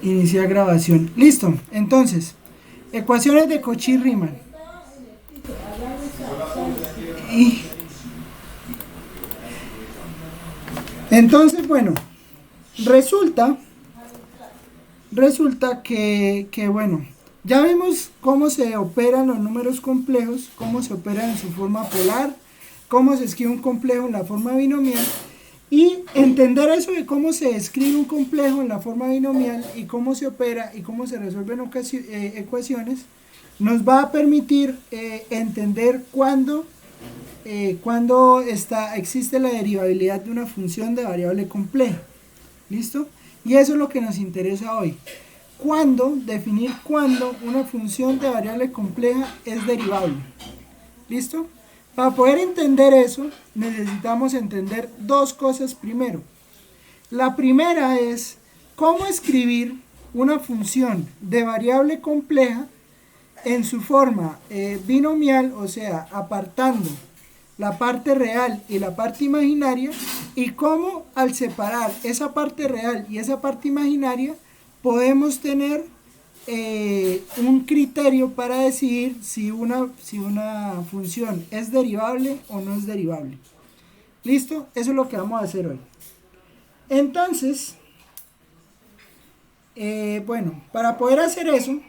Iniciar grabación. Listo. Entonces, ecuaciones de Cauchy-Riemann. Y entonces, bueno, resulta que, bueno, ya vimos cómo se operan los números complejos, cómo se operan en su forma polar, cómo se escribe un complejo en la forma binomial. Y entender eso de cómo se escribe un complejo en la forma binomial y cómo se opera y cómo se resuelven ecuaciones nos va a permitir entender cuándo existe la derivabilidad de una función de variable compleja. ¿Listo? Y eso es lo que nos interesa hoy. Definir cuándo una función de variable compleja es derivable. ¿Listo? Para poder entender eso, necesitamos entender dos cosas primero. La primera es cómo escribir una función de variable compleja en su forma binomial, o sea, apartando la parte real y la parte imaginaria, y cómo al separar esa parte real y esa parte imaginaria podemos tener un criterio para decidir si una función es derivable o no es derivable. ¿Listo? Eso es lo que vamos a hacer hoy. Entonces, bueno, para poder hacer eso,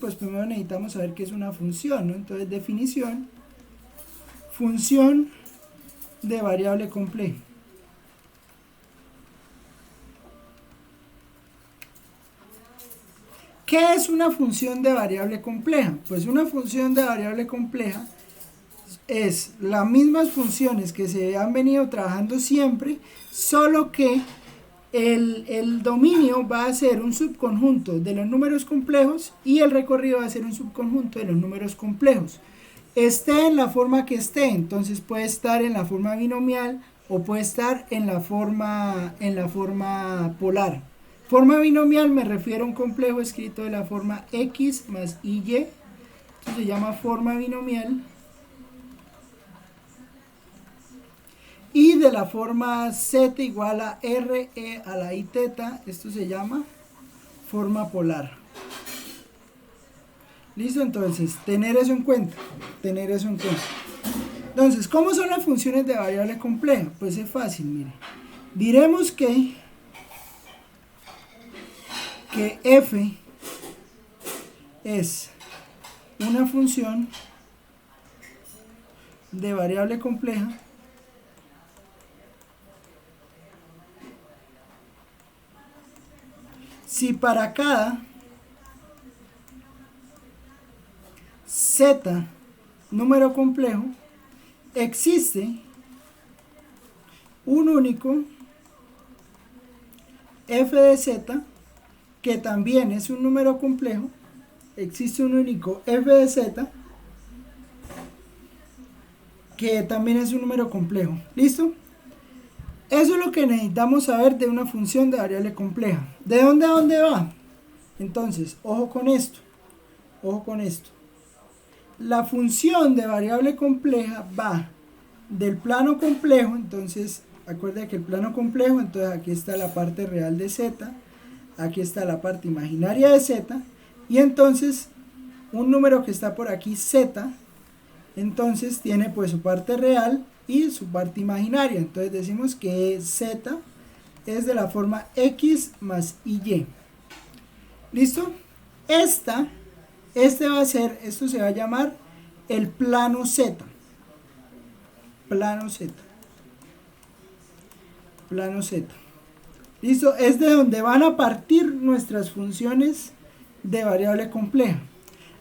pues primero necesitamos saber qué es una función, ¿no? Entonces, definición, función de variable compleja. ¿Qué es una función de variable compleja? Pues una función de variable compleja es las mismas funciones que se han venido trabajando siempre, solo que el dominio va a ser un subconjunto de los números complejos y el recorrido va a ser un subconjunto de los números complejos. Esté en la forma que esté, entonces puede estar en la forma binomial o puede estar en la forma polar. Forma binomial me refiero a un complejo escrito de la forma x más y, esto se llama forma binomial, y de la forma z igual a r e a la i teta, esto se llama forma polar. Listo, entonces, tener eso en cuenta. Entonces, ¿cómo son las funciones de variable compleja? Pues es fácil, mire. Diremos que f es una función de variable compleja si para cada z número complejo existe un único f de z que también es un número complejo, existe un único f de z que también es un número complejo. ¿Listo? Eso es lo que necesitamos saber de una función de variable compleja. ¿De dónde a dónde va? Entonces, ojo con esto. La función de variable compleja va del plano complejo, entonces, acuérdense que el plano complejo, entonces aquí está la parte real de z, aquí está la parte imaginaria de z, y entonces un número que está por aquí, z, entonces tiene pues su parte real y su parte imaginaria. Entonces decimos que z es de la forma x más y. ¿Listo? Esto se va a llamar el plano z. Plano z. ¿Listo? Es de donde van a partir nuestras funciones de variable compleja.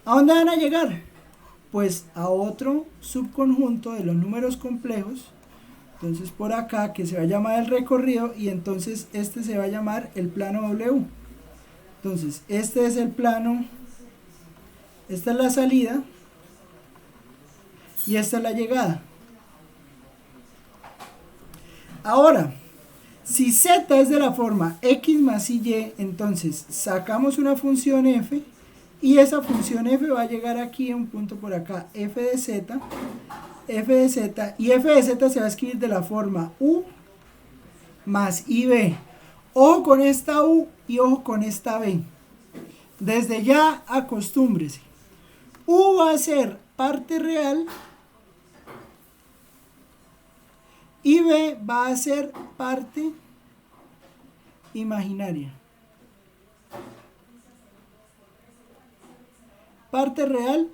¿A dónde van a llegar? Pues a otro subconjunto de los números complejos. Entonces por acá, que se va a llamar el recorrido, y entonces este se va a llamar el plano W. Entonces este es el plano, esta es la salida y esta es la llegada. Ahora, si z es de la forma x más y, entonces sacamos una función f, y esa función f va a llegar aquí a un punto por acá, f de z, y f de z se va a escribir de la forma u más ib, Ojo con esta U y ojo con esta B. Desde ya acostúmbrese. U va a ser parte real y B va a ser parte imaginaria. Parte real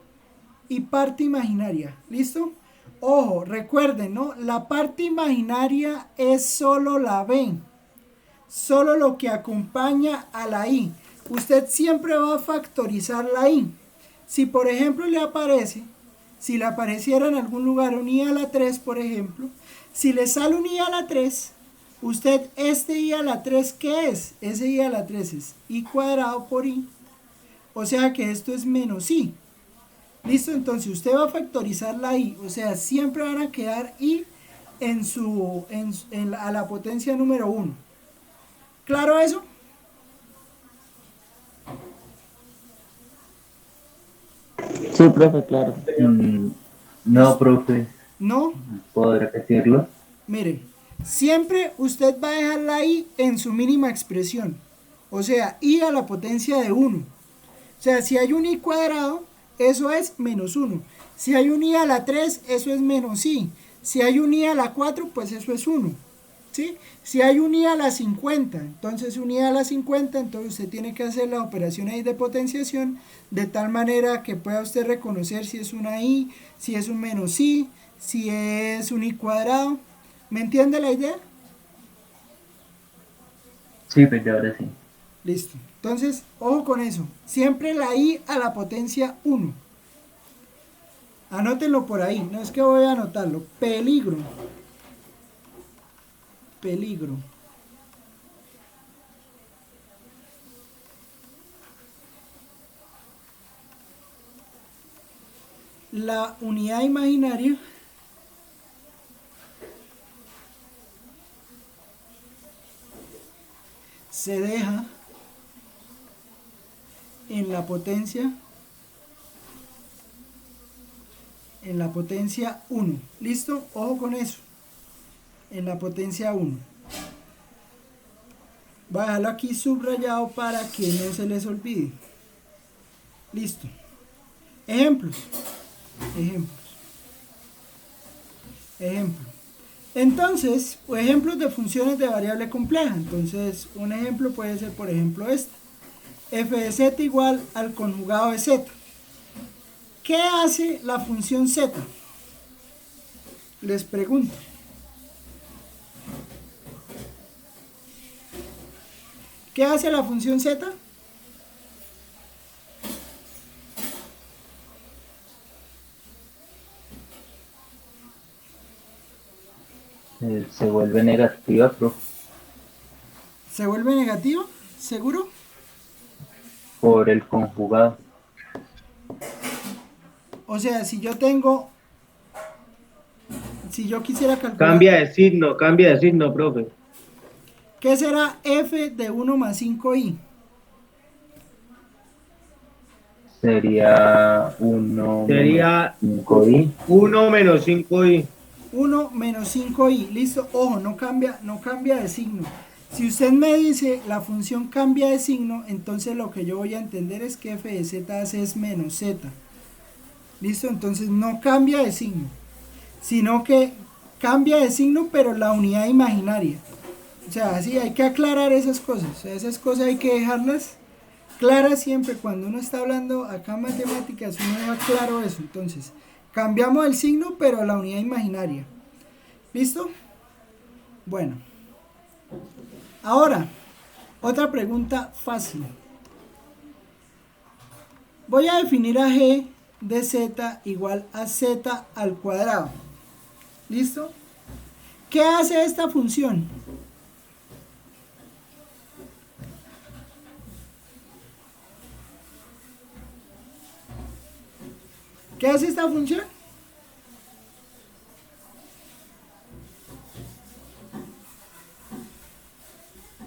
y parte imaginaria. ¿Listo? Ojo, recuerden, ¿no? La parte imaginaria es solo la B. Solo lo que acompaña a la I. Usted siempre va a factorizar la I. Si por ejemplo le aparece, si le apareciera en algún lugar un I a la 3, por ejemplo, si le sale un I a la 3, usted este I a la 3, ¿qué es? Ese I a la 3 es I cuadrado por I. O sea que esto es menos I. ¿Listo? Entonces usted va a factorizar la I. O sea, siempre van a quedar I a la potencia número 1. ¿Claro eso? Sí, profe, claro. No, profe, No. ¿puedo repetirlo? Mire, siempre usted va a dejar la I en su mínima expresión. O sea, I a la potencia de 1. O sea, si hay un I cuadrado, eso es menos 1. Si hay un I a la 3, eso es menos I. Si hay un I a la 4, pues eso es 1. ¿Sí? Si hay un I a la 50, entonces un I a la 50, entonces usted tiene que hacer la operación ahí de potenciación de tal manera que pueda usted reconocer si es una I, si es un menos I, si es un I cuadrado. ¿Me entiende la idea? Sí, pues ahora sí. Listo. Entonces, ojo con eso. Siempre la I a la potencia 1. Anótenlo por ahí. No es que voy a anotarlo. Peligro. Peligro. La unidad imaginaria se deja en la potencia 1. ¿Listo? Ojo con eso. En la potencia 1. Voy a dejarlo aquí subrayado para que no se les olvide. Listo. Ejemplos. Ejemplo. Entonces, ejemplos de funciones de variable compleja. Entonces, un ejemplo puede ser, por ejemplo, este. F de z igual al conjugado de z. ¿Qué hace la función z? Les pregunto. ¿Qué hace la función z? Se vuelve negativa, profe, ¿Se vuelve negativo? ¿Seguro? por el conjugado. O sea, si yo quisiera calcular, Cambia de signo, profe. ¿qué será f de 1 más 5i? Sería 1 menos Sería 5i. 1 menos 5i. 1 menos 5i. Listo, ojo, no cambia de signo. Si usted me dice la función cambia de signo, entonces lo que yo voy a entender es que f de z es menos z. Listo, entonces no cambia de signo, sino que cambia de signo, pero la unidad imaginaria. O sea, sí, hay que aclarar esas cosas. O sea, esas cosas hay que dejarlas claras siempre. Cuando uno está hablando acá en matemáticas, uno deja claro eso. Entonces, cambiamos el signo, pero la unidad imaginaria. ¿Listo? Bueno. Ahora, otra pregunta fácil. Voy a definir a g de z igual a z al cuadrado. ¿Listo? ¿Qué hace esta función? ¿Qué hace esta función?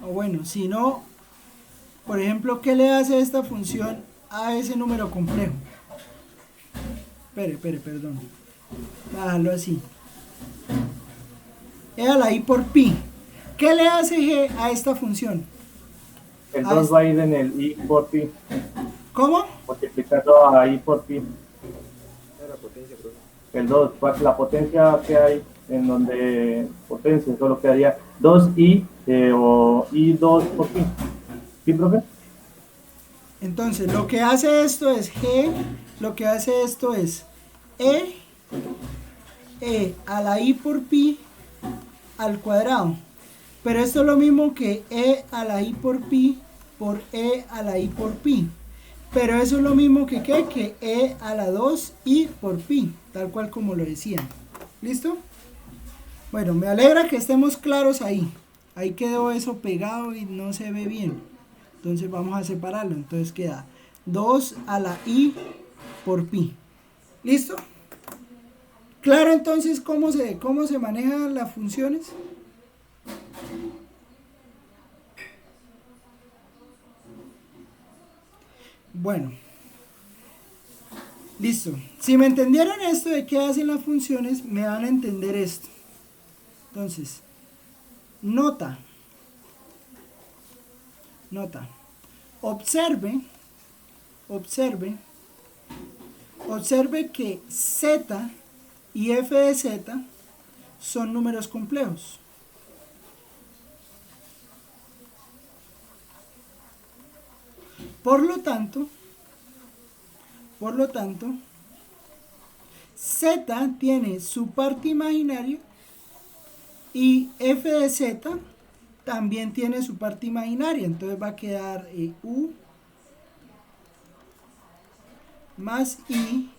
O bueno, si no, por ejemplo, ¿qué le hace esta función a ese número complejo? Perdón. Bájalo así. Era la i por pi. ¿Qué le hace G a esta función? El 2 va a ir en el I por pi, ¿Cómo? multiplicando a I por pi. El 2, la potencia que hay en donde potencia, solo quedaría 2i o i2 por pi. ¿Sí, profe? Entonces, lo que hace esto es G, lo que hace esto es E a la I por pi al cuadrado. Pero esto es lo mismo que E a la I por pi por E a la I por pi. Pero eso es lo mismo que ¿qué? Que E a la 2i por pi, tal cual como lo decían. ¿Listo? Bueno, me alegra que estemos claros ahí. Ahí quedó eso pegado y no se ve bien. Entonces vamos a separarlo. Entonces queda 2 a la i por pi. ¿Listo? ¿Claro entonces cómo se manejan las funciones? Bueno, listo. Si me entendieron esto de qué hacen las funciones, me van a entender esto. Entonces, nota. Observe que z y f de z son números complejos. Por lo tanto, z tiene su parte imaginaria y f de z también tiene su parte imaginaria. Entonces va a quedar u más i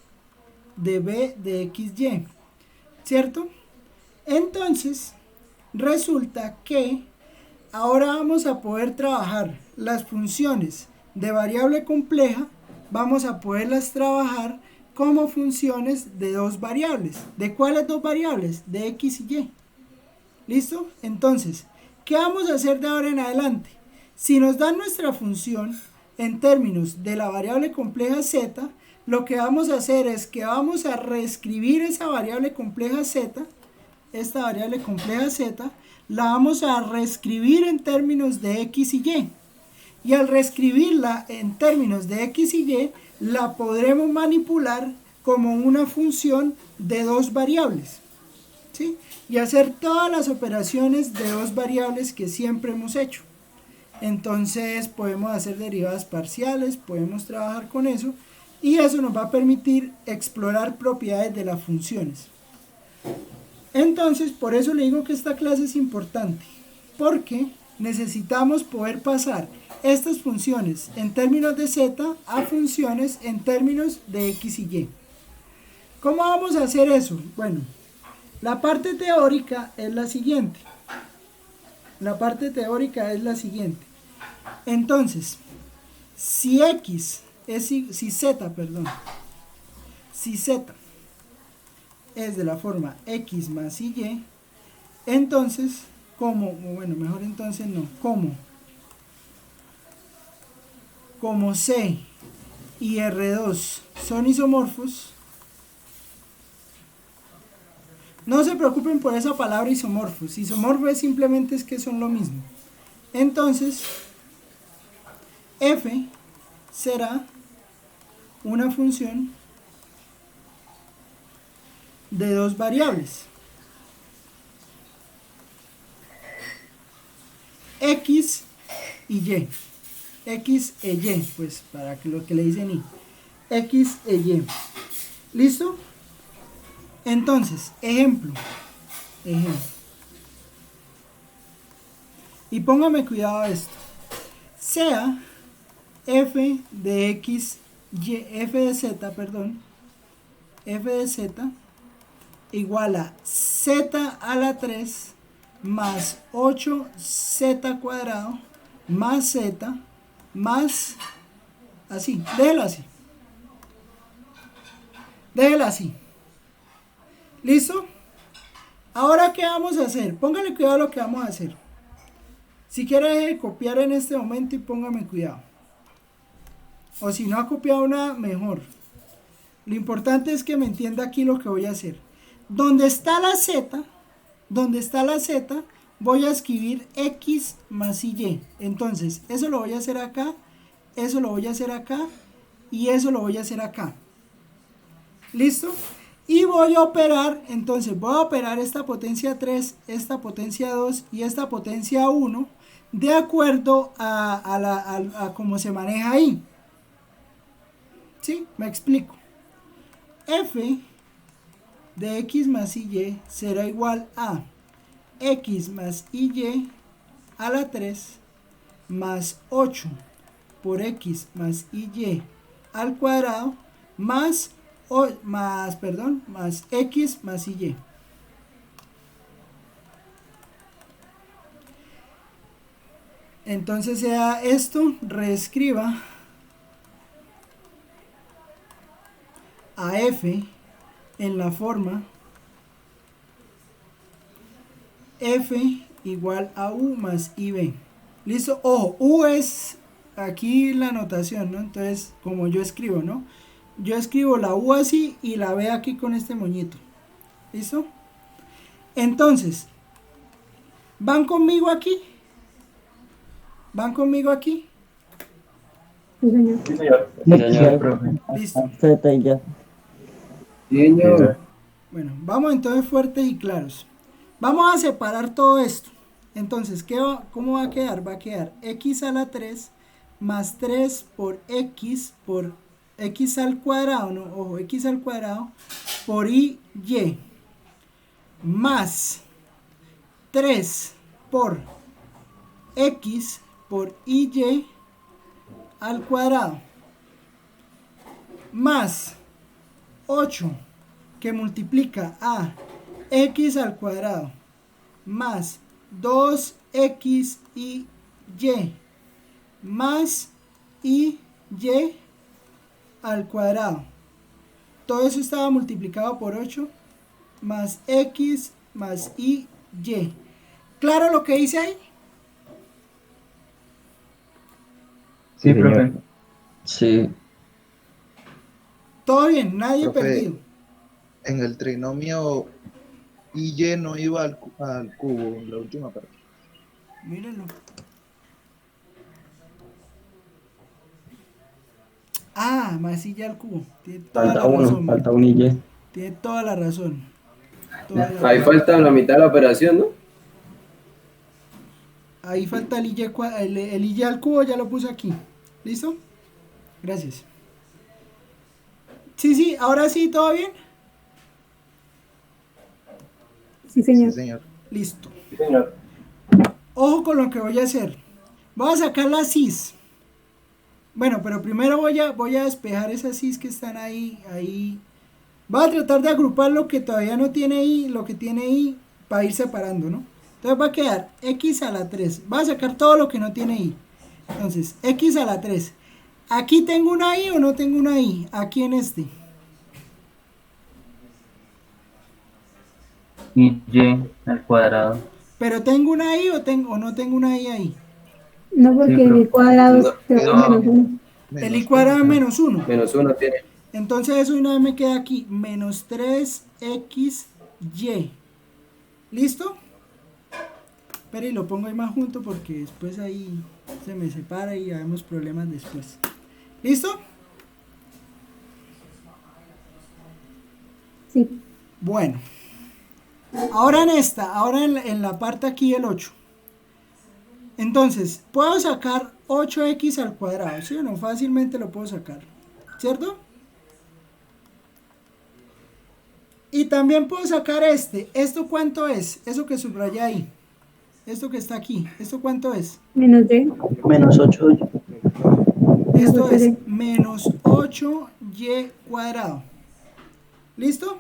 de b de xy, ¿cierto? Entonces, resulta que ahora vamos a poder trabajar las funciones de variable compleja, vamos a poderlas trabajar como funciones de dos variables. ¿De cuáles dos variables? De x y y. ¿Listo? Entonces, ¿qué vamos a hacer de ahora en adelante? Si nos dan nuestra función en términos de la variable compleja z, lo que vamos a hacer es que vamos a reescribir esa variable compleja z, esta variable compleja z, la vamos a reescribir en términos de x y y. Y al reescribirla en términos de x y y, la podremos manipular como una función de dos variables, ¿sí? Y hacer todas las operaciones de dos variables que siempre hemos hecho. Entonces podemos hacer derivadas parciales, podemos trabajar con eso, y eso nos va a permitir explorar propiedades de las funciones. Entonces, por eso le digo que esta clase es importante, porque necesitamos poder pasar estas funciones en términos de z a funciones en términos de x y y. ¿Cómo vamos a hacer eso? Bueno, la parte teórica es la siguiente. Entonces, si z es de la forma x más y, entonces, como C y R2 son isomorfos, no se preocupen por esa palabra isomorfos. Isomorfos es simplemente es que son lo mismo. Entonces, f será una función de dos variables, x y y. X e y, pues para que lo que le dicen y. X e y. ¿Listo? Entonces, ejemplo. Y póngame cuidado a esto. Sea f de x, y, f de z igual a z a la 3 más 8z cuadrado más z más así, déjelo así. ¿Listo? Ahora, ¿qué vamos a hacer? Póngale cuidado a lo que vamos a hacer. Si quiere copiar en este momento y póngame cuidado. O si no ha copiado nada, mejor. Lo importante es que me entienda aquí lo que voy a hacer. Donde está la z, voy a escribir x más y. Entonces, eso lo voy a hacer acá, eso lo voy a hacer acá, y eso lo voy a hacer acá. ¿Listo? Y voy a operar, entonces voy a operar esta potencia 3, esta potencia 2 y esta potencia 1 de acuerdo a cómo se maneja ahí. ¿Sí? Me explico. F de x más y será igual a x más y a la 3 más 8 por x más y al cuadrado más x más y. Entonces sea esto, reescriba a f en la forma f igual a u más ib. ¿Listo? Ojo, u es aquí la notación, ¿no? Entonces, como yo escribo, ¿no? Yo escribo la u así y la b aquí con este moñito. ¿Listo? Entonces, ¿van conmigo aquí? ¿Van conmigo aquí? Sí, señor. Sí, señor. Sí, señor, profe. Listo. Z y ya. Señor. Bueno, vamos entonces fuertes y claros. Vamos a separar todo esto. Entonces, ¿cómo va a quedar? Va a quedar x a la 3 más 3 por x al cuadrado, ¿no? Ojo, x al cuadrado por y más 3 por x por y al cuadrado más 8 que multiplica a x al cuadrado más 2x y más y al cuadrado. Todo eso estaba multiplicado por 8 más x más y. ¿Claro lo que hice ahí? Sí, profe. Sí, Todo bien, nadie Profe. perdido. En el trinomio y no iba al cubo en la última parte. Mírenlo. Ah, más y al cubo. Tiene toda falta la uno, razón. falta un y. Tiene toda la razón. Toda la Ahí razón. falta la mitad de la operación, ¿no? Ahí falta el y al cubo, ya lo puse aquí. ¿Listo? Gracias. Sí, ahora sí, ¿todo bien? Sí, señor. Sí, señor. Listo. Sí, señor. Ojo con lo que voy a hacer. Voy a sacar la cis. Bueno, pero primero voy a despejar esas cis que están ahí. Voy a tratar de agrupar lo que todavía no tiene i, lo que tiene i, para ir separando, ¿no? Entonces va a quedar x a la 3. Voy a sacar todo lo que no tiene i. Entonces, x a la 3. ¿Aquí tengo una i o no tengo una i? Aquí en este. Y al cuadrado. ¿Pero tengo una i o no tengo una i ahí? No, porque Sí, el cuadrado se va no. menos uno. El i cuadrado es menos 1. Menos uno tiene. Entonces eso una vez me queda aquí. Menos 3xy. ¿Listo? Pero y lo pongo ahí más junto porque después ahí se me separa y habemos problemas después. ¿Listo? Sí. Bueno. Ahora en la parte aquí del 8. Entonces, puedo sacar 8x al cuadrado, ¿sí o no? Fácilmente lo puedo sacar, ¿cierto? Y también puedo sacar ¿Esto cuánto es? Eso que subrayé ahí. Esto que está aquí. ¿Esto cuánto es? Menos y. Menos 8. Esto es Sí. menos 8y cuadrado. ¿Listo?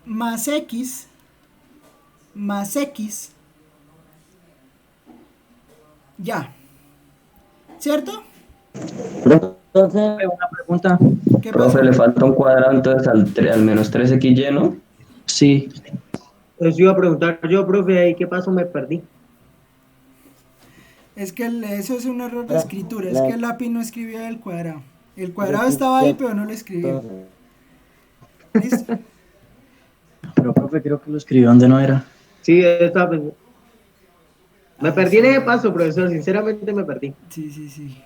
Más x ya, ¿cierto? Entonces, una pregunta. ¿Qué pasa? Profe, le falta un cuadrado entonces al menos 3xy, ¿no? Sí. Eso iba a preguntar yo, profe, ahí qué pasó, me perdí. Es que eso es un error de escritura, es que el lápiz no escribió el cuadrado. El cuadrado estaba ahí, pero no lo escribió. ¿Listo? Pero, profe, creo que lo escribió donde no era. Sí, estaba pensando. Me perdí en ese paso, profesor, sinceramente me perdí. Sí.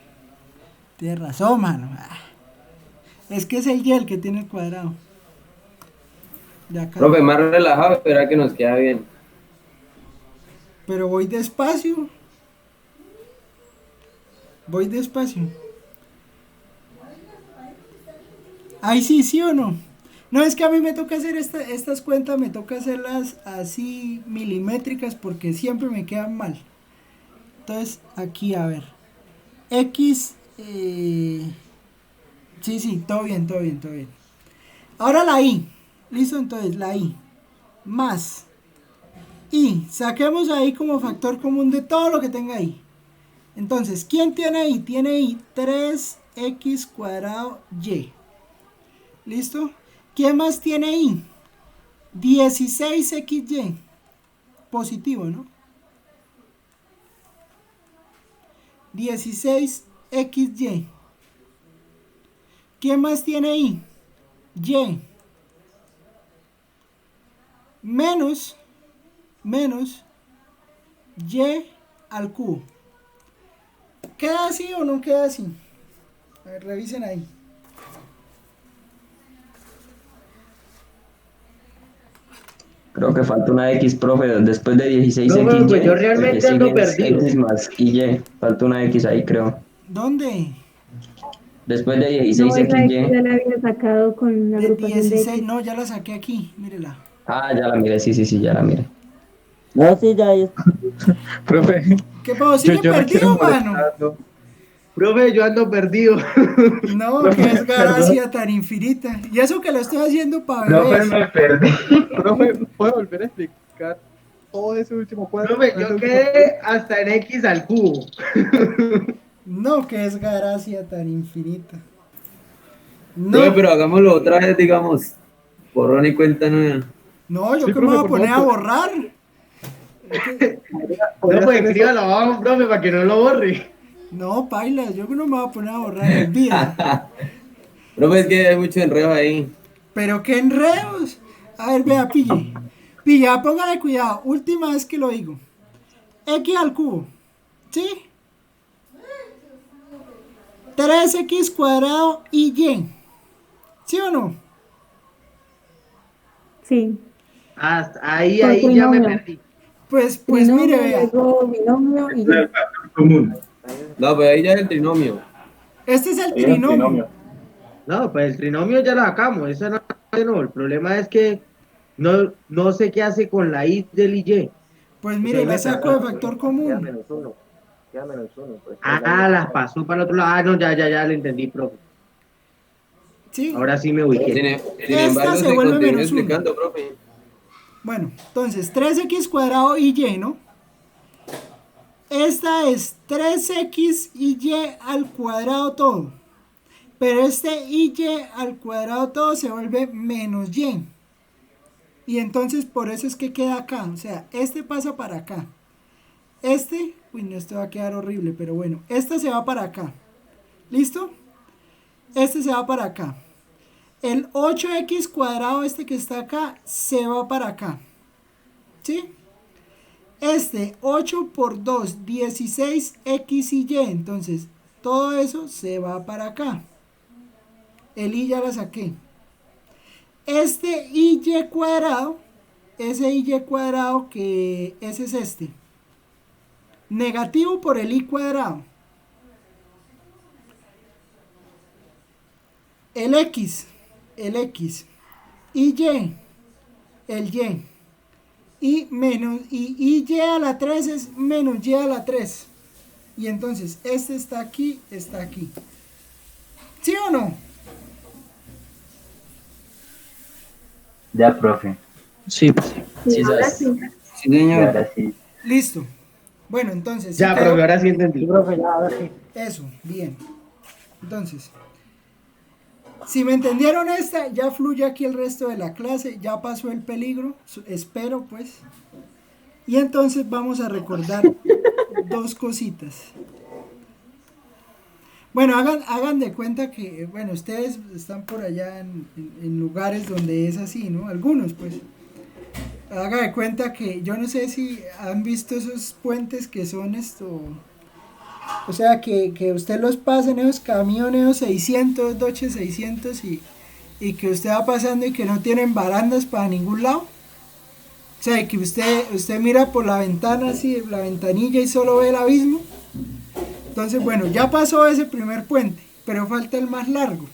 Tienes razón, mano. Es que es el Y el que tiene el cuadrado. De acá. Profe, más relajado, verá que nos queda bien. Pero voy despacio. Ahí sí o no. No, es que a mí me toca hacer estas cuentas, me toca hacerlas así milimétricas porque siempre me quedan mal. Entonces, aquí, a ver. X. Sí, todo bien. Ahora la Y. Listo, entonces la Y. Más. Y saquemos ahí como factor común de todo lo que tenga ahí. Entonces, ¿quién tiene ahí? Tiene ahí 3x cuadrado y. ¿Listo? ¿Quién más tiene ahí? 16xy. Positivo, ¿no? 16xy. ¿Quién más tiene ahí? Y. Menos y al cubo. ¿Queda así o no queda así? A ver, revisen ahí. Creo que falta una X, profe, después de 16X. No, pues yo realmente ando perdido. X más Y, falta una X ahí, creo. ¿Dónde? Después de No, esa X 16XY. ya la había sacado con la De agrupación de 16, X. no, ya la saqué aquí, mírela. Ah, ya la miré, sí, ya la miré. No, sí, ya es. Profe, ¿Qué pasó? ¿Sigue yo no perdido, quiero mano? molestarlo. Profe, yo ando perdido. No, que es gracia tan infinita. Y eso que lo estoy haciendo para Profe, bebés. me perdí. Profe, ¿puede volver a explicar todo ese último cuadro? Profe, yo quedé hasta en X al cubo. No, que es gracia tan infinita. Profe, No, pero hagámoslo otra vez, digamos. Borrón y cuenta nueva. no, yo Sí, que me profe, voy a por poner a favor. borrar. No, pues escríbalo abajo, profe, para que no lo borre. No, paila, yo que no me voy a poner a borrar, olvida. Profe, es que hay mucho enredo ahí. Pero qué enredos. A ver, vea, pille. Pilla, póngale cuidado. Última vez que lo digo. X al cubo. ¿Sí? 3x cuadrado y y. ¿Sí o no? Sí. Hasta ahí Por ya me trinomio. perdí. Pues Trinomio, mire, vea. luego binomio y ya. No, pues ahí ya es el trinomio. Este es el Ahí es el trinomio. No, pues el trinomio ya lo sacamos. Eso no. El problema es que no sé qué hace con la y del y. Pues mire, la saco de factor común. Queda menos uno. Pues, las pasó para el otro lado. Ah, no, ya le entendí, profe. ¿Sí? Ahora sí me ubiqué. Sin embargo, se se vuelve continúa menos uno. explicando, profe. Bueno, entonces 3x cuadrado y y, ¿no? Esta es 3x y y al cuadrado todo. Pero este y al cuadrado todo se vuelve menos y. Y entonces por eso es que queda acá. O sea, este pasa para acá. Uy, no, esto va a quedar horrible, pero bueno. Este se va para acá. ¿Listo? Este se va para acá. El 8x cuadrado, este que está acá, se va para acá. ¿Sí? Este 8 por 2, 16x y y. Entonces, todo eso se va para acá. El y ya la saqué. Este y cuadrado, ese y cuadrado que ese es este. Negativo por el y cuadrado. El x, y el y. Y y a la 3 es menos y a la 3. Y entonces este está aquí. ¿Sí o no? Ya, profe. Sí, pues. Sí, Ahora sabes. sí. Sí, señor. Ahora sí. Listo. Bueno, entonces. Ya, ¿sí profe, quedó? ahora sí entendí. Eso, bien. Entonces, si me entendieron esta, ya fluye aquí el resto de la clase, ya pasó el peligro, espero pues. Y entonces vamos a recordar dos cositas. Bueno, hagan de cuenta que, bueno, ustedes están por allá en lugares donde es así, ¿no? Algunos, pues. Haga de cuenta que yo no sé si han visto esos puentes que son esto, o sea, que usted los pasa en esos camiones, esos 600, Dodge 600 y que usted va pasando y que no tienen barandas para ningún lado. O sea, y que usted mira por la ventana así, la ventanilla y solo ve el abismo. Entonces, bueno, ya pasó ese primer puente, pero falta el más largo.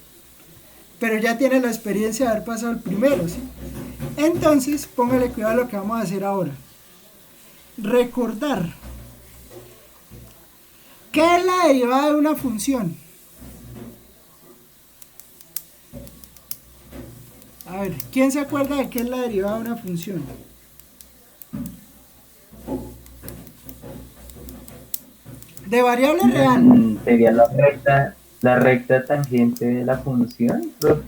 Pero ya tiene la experiencia de haber pasado el primero, ¿sí? Entonces, póngale cuidado a lo que vamos a hacer ahora. Recordar. ¿Qué es la derivada de una función? A ver, ¿quién se acuerda de qué es la derivada de una función? De variable real. Sería la recta tangente de la función, profe.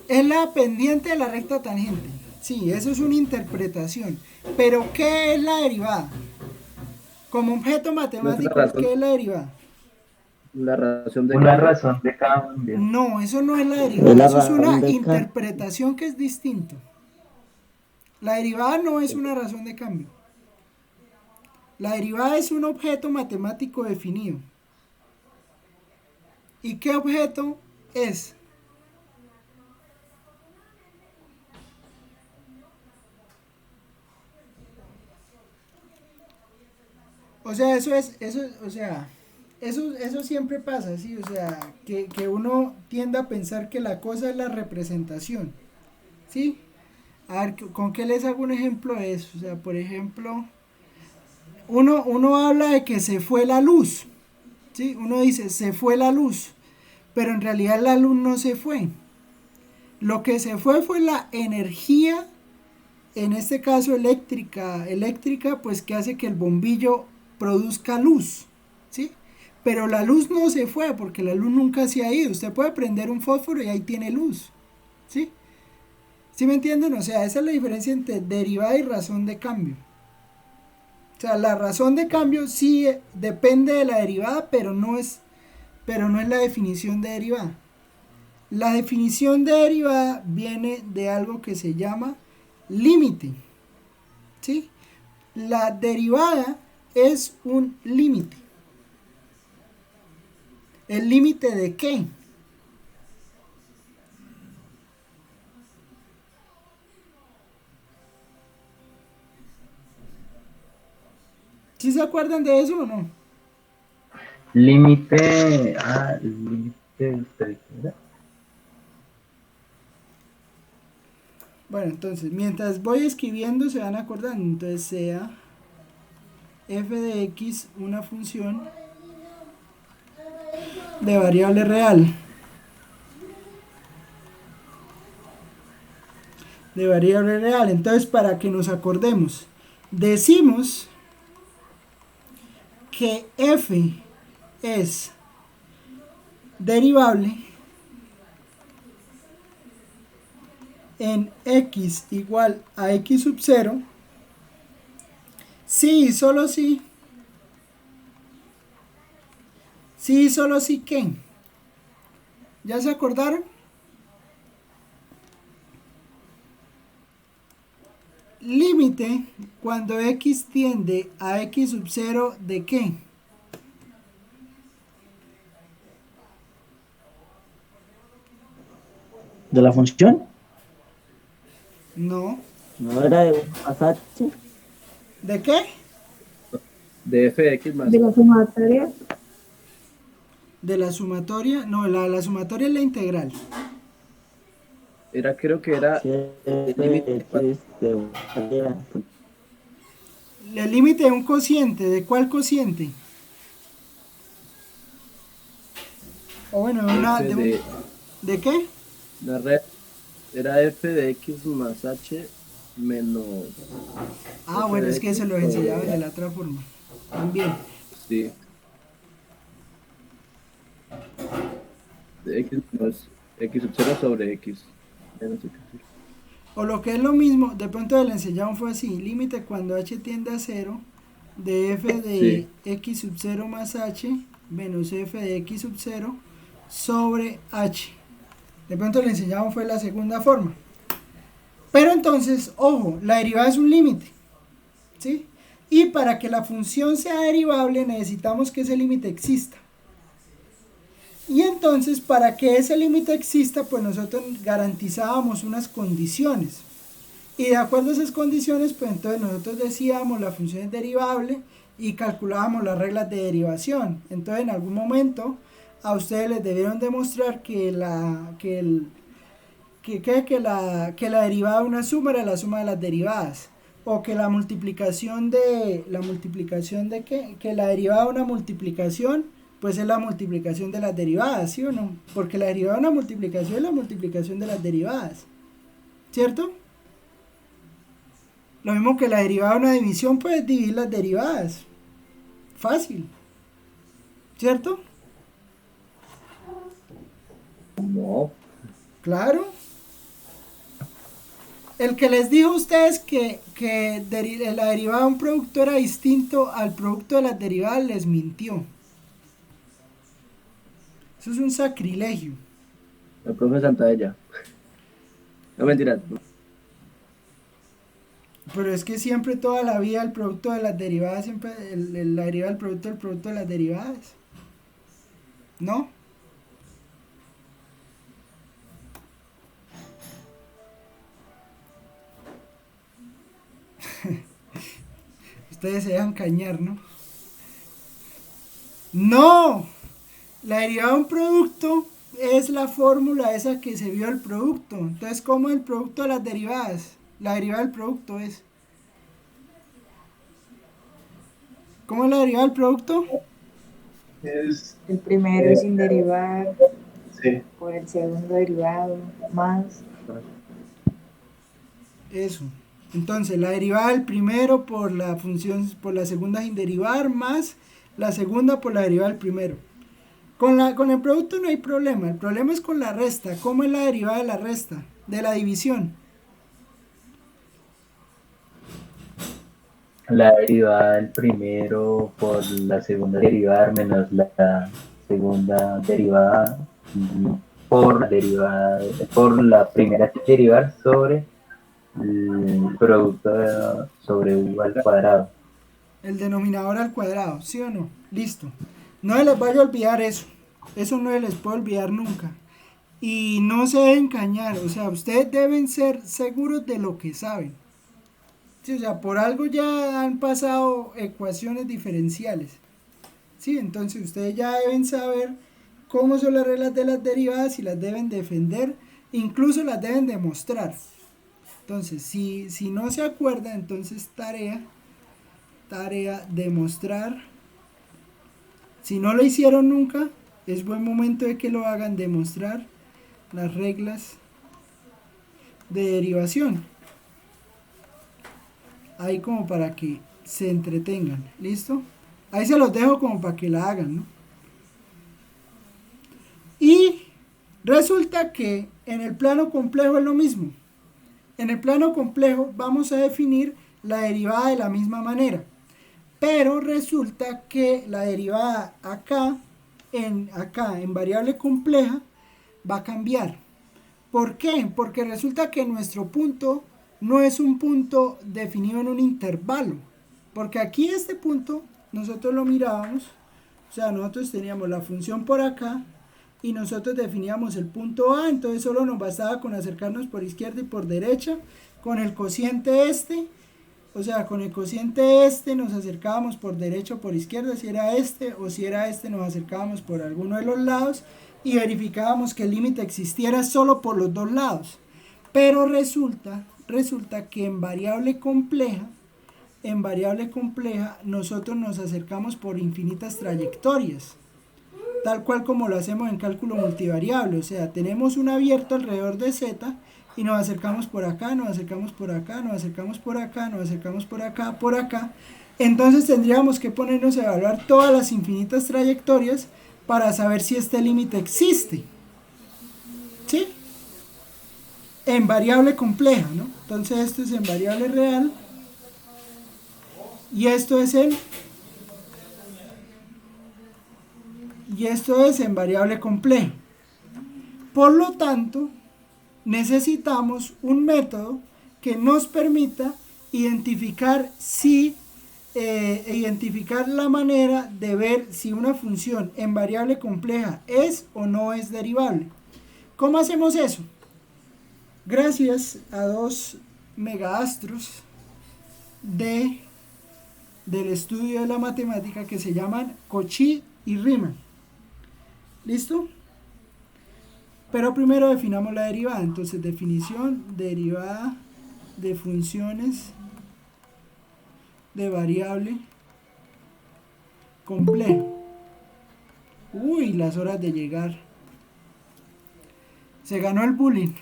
Es la pendiente de la recta tangente. Sí, eso es una interpretación. Pero, ¿qué es la derivada? Como objeto matemático, ¿qué es la derivada? La razón de Una cambio. razón de cambio. No, eso no es la Es derivada, la eso es una razón de cambio. interpretación que es distinto. La derivada no es una razón de cambio. La derivada es un objeto matemático definido. ¿Y qué objeto es? O sea, eso siempre pasa, ¿sí? O sea, que uno tiende a pensar que la cosa es la representación, ¿sí? A ver, ¿con qué les hago un ejemplo de eso? O sea, por ejemplo, uno habla de que se fue la luz, ¿sí? Uno dice, se fue la luz, pero en realidad la luz no se fue. Lo que se fue la energía, en este caso eléctrica, pues que hace que el bombillo produzca luz, ¿sí? Pero la luz no se fue porque la luz nunca se ha ido. Usted puede prender un fósforo y ahí tiene luz, ¿sí? ¿Sí me entienden? O sea, esa es la diferencia entre derivada y razón de cambio. O sea, la razón de cambio sí depende de la derivada, pero no es la definición de derivada. La definición de derivada viene de algo que se llama límite, ¿sí? La derivada es un límite. ¿El límite de qué? ¿Sí se acuerdan de eso o no? Límite. Límite. Bueno, entonces, mientras voy escribiendo se van acordando. Entonces sea f de x una función de variable real. De variable real. Entonces, para que nos acordemos, decimos que f es derivable en x igual a x sub 0 si, solo si, sí, solo si que, ¿ya se acordaron? Límite cuando x tiende a x sub 0 de qué? ¿De la función? No. ¿No era de pasar? Sí. ¿De qué? De f de x más. ¿De la sumatoria? De la sumatoria. No, la sumatoria es la integral. Creo que era Sí, el límite. El límite de un cociente. ¿De cuál cociente? O bueno, ¿de qué? La red era f de x más h menos. Ah, bueno, es que eso lo enseñaba de la otra forma. También. Sí. De x más x sub 0 sobre x. Ya no sé qué decir. O lo que es lo mismo, de pronto le enseñaron fue así, límite cuando h tiende a 0 de f de x sub 0 más h menos f de x sub 0 sobre h. De pronto le enseñaron fue la segunda forma. Pero entonces, ojo, la derivada es un límite, ¿sí? Y para que la función sea derivable necesitamos que ese límite exista. Y entonces, para que ese límite exista, pues nosotros garantizábamos unas condiciones. Y de acuerdo a esas condiciones, pues entonces nosotros decíamos la función es derivable y calculábamos las reglas de derivación. Entonces, en algún momento a ustedes les debieron demostrar que la derivada de una suma era la suma de las derivadas, o que la multiplicación de que la derivada de una multiplicación pues es la multiplicación de las derivadas, ¿sí o no? Porque la derivada de una multiplicación es la multiplicación de las derivadas, ¿cierto? Lo mismo que la derivada de una división, pues dividir las derivadas, fácil, ¿cierto? No. Claro. El que les dijo a ustedes que la derivada de un producto era distinto al producto de las derivadas les mintió. Eso es un sacrilegio. El profe Santaella. No, mentira. Pero es que siempre toda la vida el producto de las derivadas, siempre la derivada del producto de las derivadas. ¿No? Ustedes se dejan cañar, ¿no? ¡No! La derivada de un producto es la fórmula esa que se vio el producto. Entonces, ¿cómo es el producto de las derivadas? La derivada del producto es. ¿Cómo es la derivada del producto? Es, El primero sin derivar sí. por el segundo derivado más. Eso. Entonces, la derivada del primero por la función, por la segunda sin derivar, más la segunda por la derivada del primero. Con el producto no hay problema. El problema es con la resta. ¿Cómo es la derivada de la resta? De la división. La derivada del primero por la segunda derivada menos la segunda derivada por la derivada por la primera derivar sobre el producto sobre u al cuadrado. El denominador al cuadrado, ¿sí o no? Listo. No se les vaya a olvidar eso. Eso no se les puede olvidar nunca. Y no se deben engañar. O sea, ustedes deben ser seguros de lo que saben. Sí, o sea, por algo ya han pasado ecuaciones diferenciales. Sí, entonces ustedes ya deben saber cómo son las reglas de las derivadas y las deben defender. Incluso las deben demostrar. Entonces, si no se acuerdan, entonces tarea demostrar. Si no lo hicieron nunca, es buen momento de que lo hagan, demostrar las reglas de derivación. Ahí como para que se entretengan, ¿listo? Ahí se los dejo como para que la hagan, ¿no? Y resulta que en el plano complejo es lo mismo. En el plano complejo vamos a definir la derivada de la misma manera. Pero resulta que la derivada acá en variable compleja va a cambiar. ¿Por qué? Porque resulta que nuestro punto no es un punto definido en un intervalo. Porque aquí este punto nosotros lo mirábamos. O sea, nosotros teníamos la función por acá y nosotros definíamos el punto A. Entonces solo nos bastaba con acercarnos por izquierda y por derecha con el cociente este. O sea, con el cociente este nos acercábamos por derecha o por izquierda, si era este, o si era este nos acercábamos por alguno de los lados y verificábamos que el límite existiera solo por los dos lados. Pero resulta que en variable compleja nosotros nos acercamos por infinitas trayectorias, tal cual como lo hacemos en cálculo multivariable. O sea, tenemos un abierto alrededor de z y nos acercamos por acá, nos acercamos por acá, nos acercamos por acá, nos acercamos por acá, por acá. Entonces tendríamos que ponernos a evaluar todas las infinitas trayectorias para saber si este límite existe. ¿Sí? En variable compleja, ¿no? Entonces esto es en variable real y esto es en variable compleja. Por lo tanto, necesitamos un método que nos permita identificar identificar la manera de ver si una función en variable compleja es o no es derivable. ¿Cómo hacemos eso? Gracias a dos megaastros del estudio de la matemática que se llaman Cauchy y Riemann. ¿Listo? Pero primero definamos la derivada. Entonces, definición, derivada de funciones de variable compleja. Uy, las horas de llegar. Se ganó el bullying.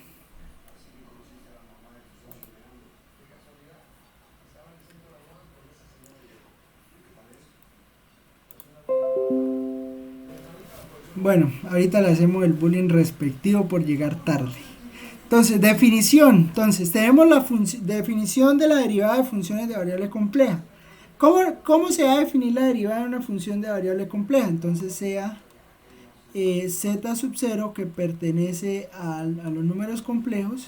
Bueno, ahorita le hacemos el bullying respectivo por llegar tarde. Entonces, definición. Entonces, tenemos la definición de la derivada de funciones de variable compleja. ¿Cómo se va a definir la derivada de una función de variable compleja? Entonces, sea z sub 0 que pertenece a los números complejos,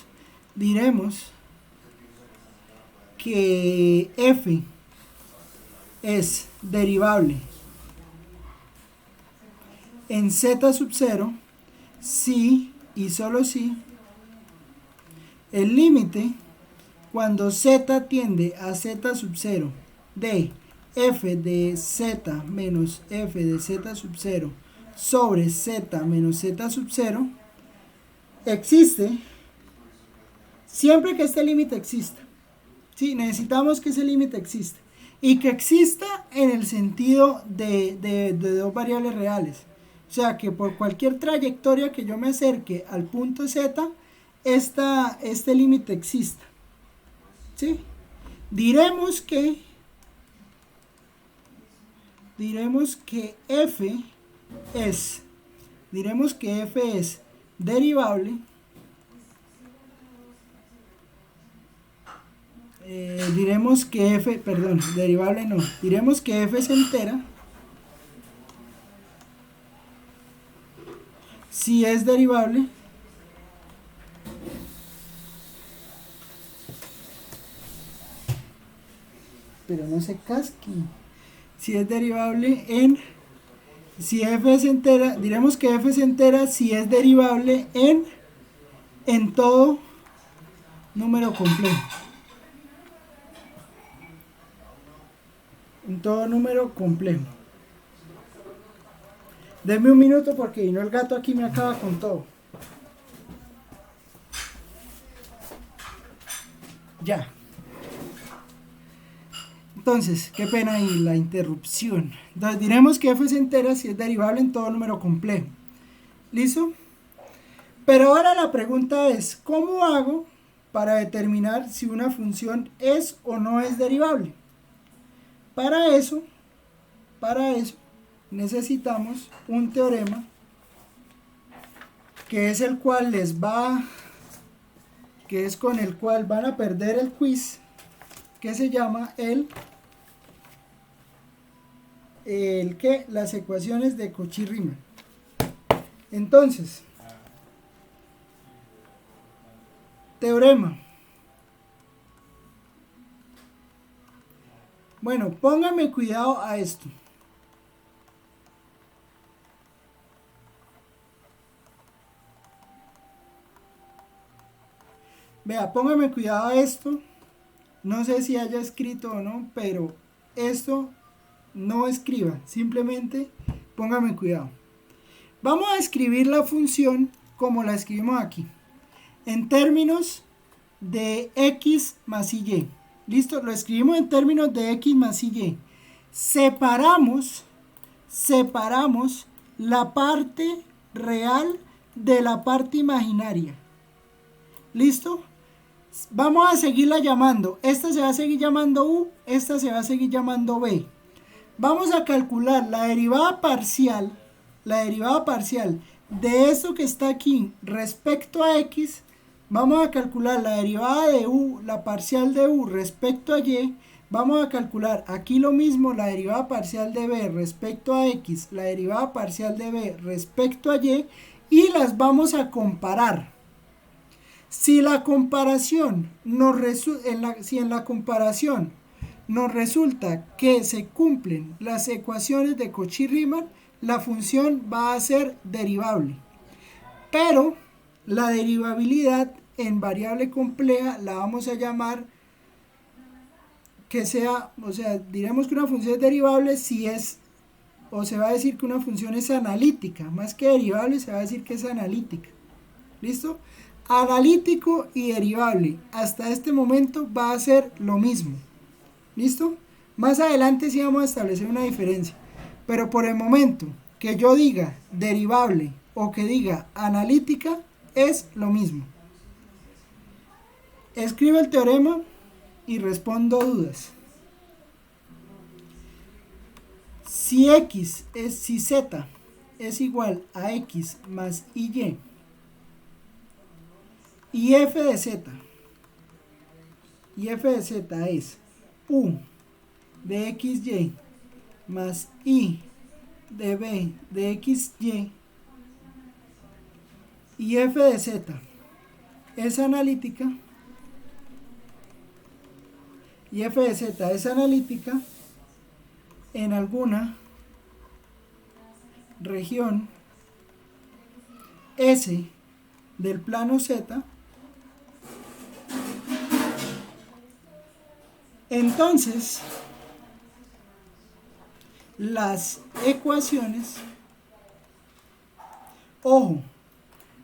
diremos que f es derivable en z sub 0 si y solo si el límite cuando z tiende a z sub 0 de f de z menos f de z sub 0 sobre z menos z sub 0 existe siempre que este límite exista. Sí, necesitamos que ese límite exista y que exista en el sentido de dos variables reales. O sea, que por cualquier trayectoria que yo me acerque al punto z, este límite exista. ¿Sí? Diremos que f es derivable diremos que f es entera si es derivable pero no se casquen, si es derivable si f es entera, diremos que f es entera si es derivable en todo número complejo. En todo número complejo. Denme un minuto porque vino el gato aquí y me acaba con todo. Ya. Entonces, qué pena ahí la interrupción. Entonces diremos que f es entera si es derivable en todo número complejo. ¿Listo? Pero ahora la pregunta es, ¿cómo hago para determinar si una función es o no es derivable? Para eso necesitamos un teorema que es con el cual van a perder el quiz, que se llama las ecuaciones de Cauchy-Riemann. Entonces, teorema. Bueno, pónganme cuidado a esto. Vea, pónganme cuidado a esto. No sé si haya escrito o no, pero esto no escriba. Simplemente pónganme cuidado. Vamos a escribir la función como la escribimos aquí. En términos de x más y. ¿Listo? Lo escribimos en términos de x más y. Separamos la parte real de la parte imaginaria. ¿Listo? Vamos a seguirla llamando. Esta se va a seguir llamando u, esta se va a seguir llamando b. Vamos a calcular la derivada parcial de esto que está aquí respecto a x. Vamos a calcular la derivada de u, la parcial de u respecto a y. Vamos a calcular aquí lo mismo, la derivada parcial de b respecto a x, la derivada parcial de b respecto a y, y las vamos a comparar. Si la comparación si en la comparación nos resulta que se cumplen las ecuaciones de Cauchy-Riemann, la función va a ser derivable. Pero la derivabilidad en variable compleja la vamos a llamar que sea, o sea, diremos que una función es derivable si es, o se va a decir que una función es analítica, más que derivable se va a decir que es analítica. ¿Listo? Analítico y derivable hasta este momento va a ser lo mismo. ¿Listo? Más adelante sí vamos a establecer una diferencia, pero por el momento que yo diga derivable o que diga analítica es lo mismo. Escribo el teorema y respondo dudas. Si z es igual a x más y f de z es u de xy más i de b de xy y f de z es analítica en alguna región S del plano Z, entonces las ecuaciones, ojo,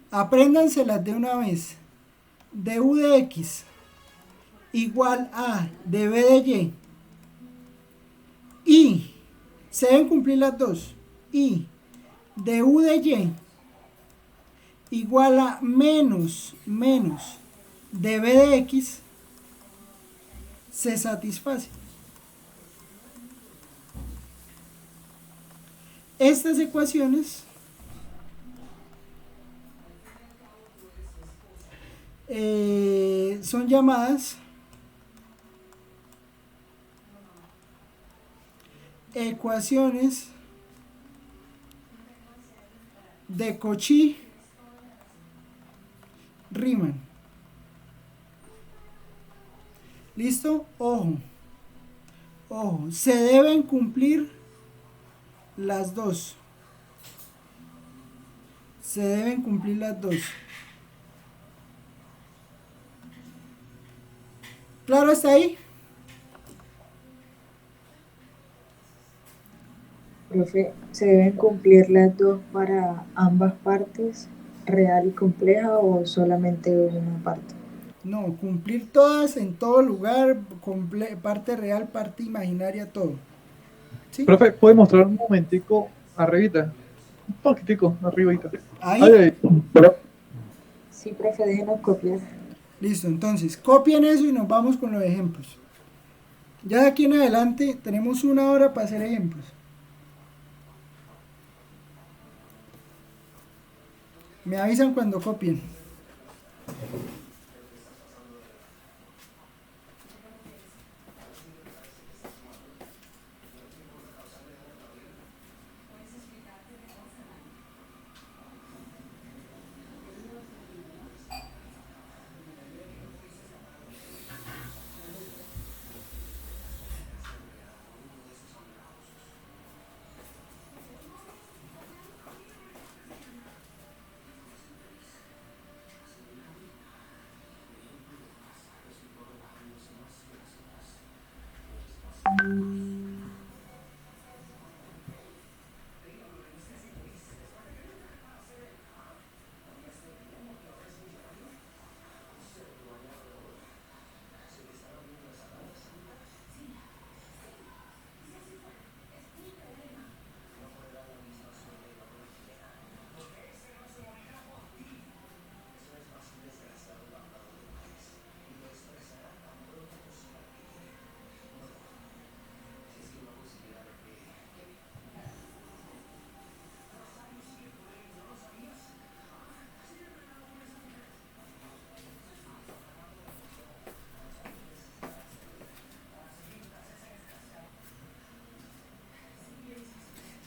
apréndanselas de una vez, de u de x igual a de b de y se deben cumplir las dos, y de u de y igual a menos de b de x, se satisface. Estas ecuaciones son llamadas ecuaciones de Cauchy-Riemann. ¿Listo? Ojo, se deben cumplir las dos. ¿Claro hasta ahí? Profe, ¿se deben cumplir las dos para ambas partes, real y compleja, o solamente una parte? No, cumplir todas en todo lugar, parte real, parte imaginaria, todo. ¿Sí? Profe, ¿puede mostrar un momentico arribita? Un poquitico arribita. Ahí. Sí, profe, déjenos copiar. Listo, entonces copien eso y nos vamos con los ejemplos. Ya de aquí en adelante tenemos 1 hora para hacer ejemplos. Me avisan cuando copien.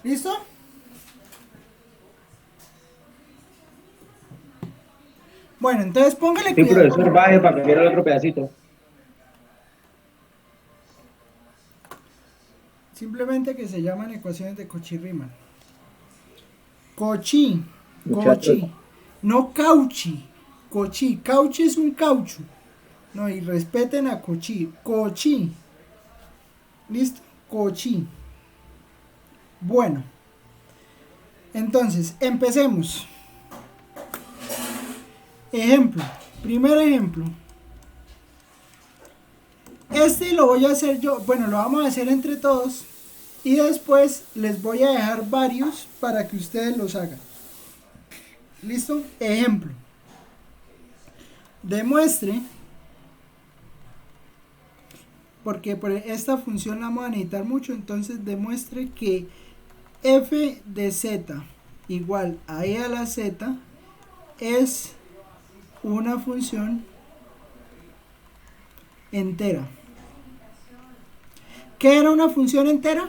¿Listo? Bueno, entonces póngale Sí, cuidado. profesor, baje para que viera el otro pedacito. Simplemente que se llaman ecuaciones de Cauchy-Riemann. Cauchy, Muchachos. Cauchy, no Cauchy. Cauchy, Cauchy es un caucho. No, y respeten a Cauchy. Cauchy. ¿Listo? Cauchy. Bueno. Entonces, empecemos. Ejemplo. Primer ejemplo. Este lo voy a hacer yo. Bueno, lo vamos a hacer entre todos. Y después les voy a dejar varios para que ustedes los hagan. ¿Listo? Ejemplo. Demuestre. Porque por esta función la vamos a necesitar mucho. Entonces demuestre que f de z igual a e a la z es una función entera. ¿Qué era una función entera?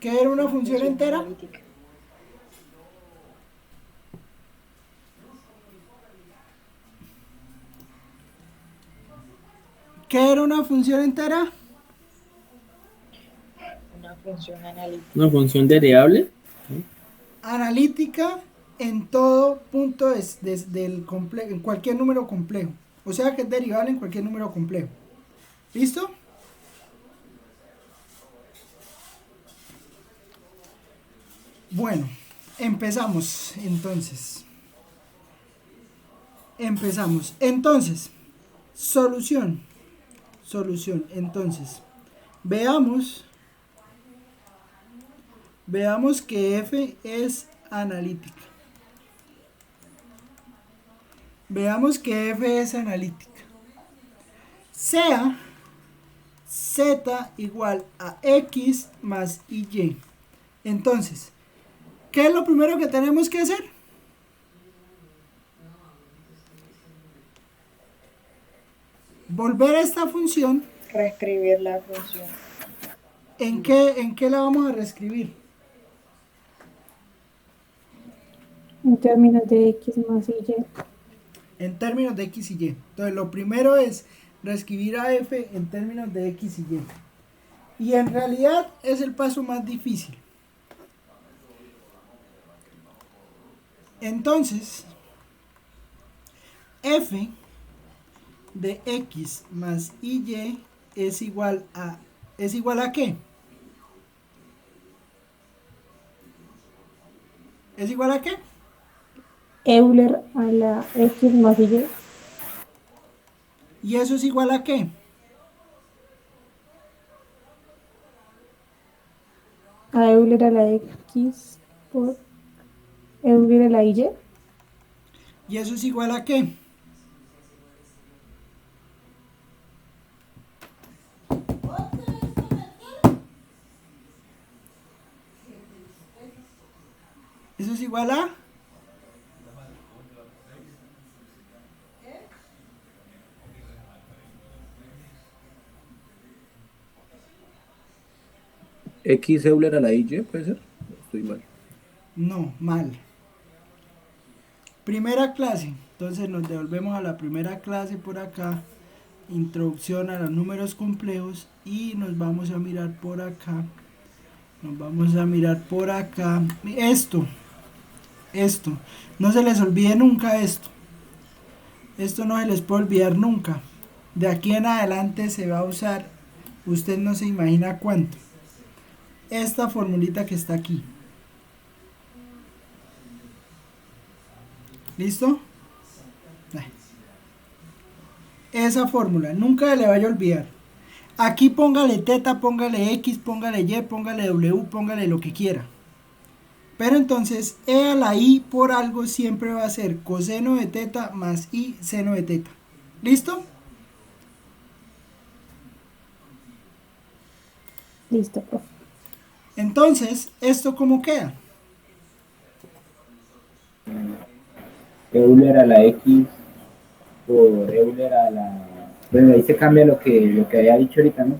¿Qué era una función entera? Analítica. ¿Qué era una función entera? Una función analítica. Una función derivable. Analítica en todo punto del complejo, en cualquier número complejo. O sea que es derivable en cualquier número complejo. ¿Listo? Bueno, empezamos entonces. Entonces, solución. Entonces, veamos que f es analítica. Sea z igual a x más y. Entonces, ¿qué es lo primero que tenemos que hacer? Volver a esta función. Reescribir la función. ¿En qué la vamos a reescribir? En términos de x más y. En términos de x y y. Entonces, lo primero es reescribir a f en términos de x y y. Y en realidad es el paso más difícil. Entonces, f de x más y es igual a ¿qué? ¿Es igual a qué? Euler a la x más y. ¿Y eso es igual a qué? A Euler a la x por Euler a la y. ¿Y eso es igual a qué? Eso es igual a X Euler a la y, ¿puede ser? Estoy mal. no, mal. Primera clase. Entonces nos devolvemos a la primera clase por acá. Introducción a los números complejos. Y nos vamos a mirar por acá. Esto. No se les olvide nunca esto. Esto no se les puede olvidar nunca. De aquí en adelante se va a usar. Usted no se imagina cuánto. Esta formulita que está aquí. ¿Listo? Esa fórmula, nunca le vaya a olvidar. Aquí póngale teta, póngale x, póngale y, póngale w, póngale lo que quiera. Pero entonces, e a la i por algo siempre va a ser coseno de teta más i seno de teta. ¿Listo? Listo, profe. Entonces, ¿esto cómo queda? Euler a la X por Euler a la... Bueno, ahí se cambia lo que había dicho ahorita, ¿no?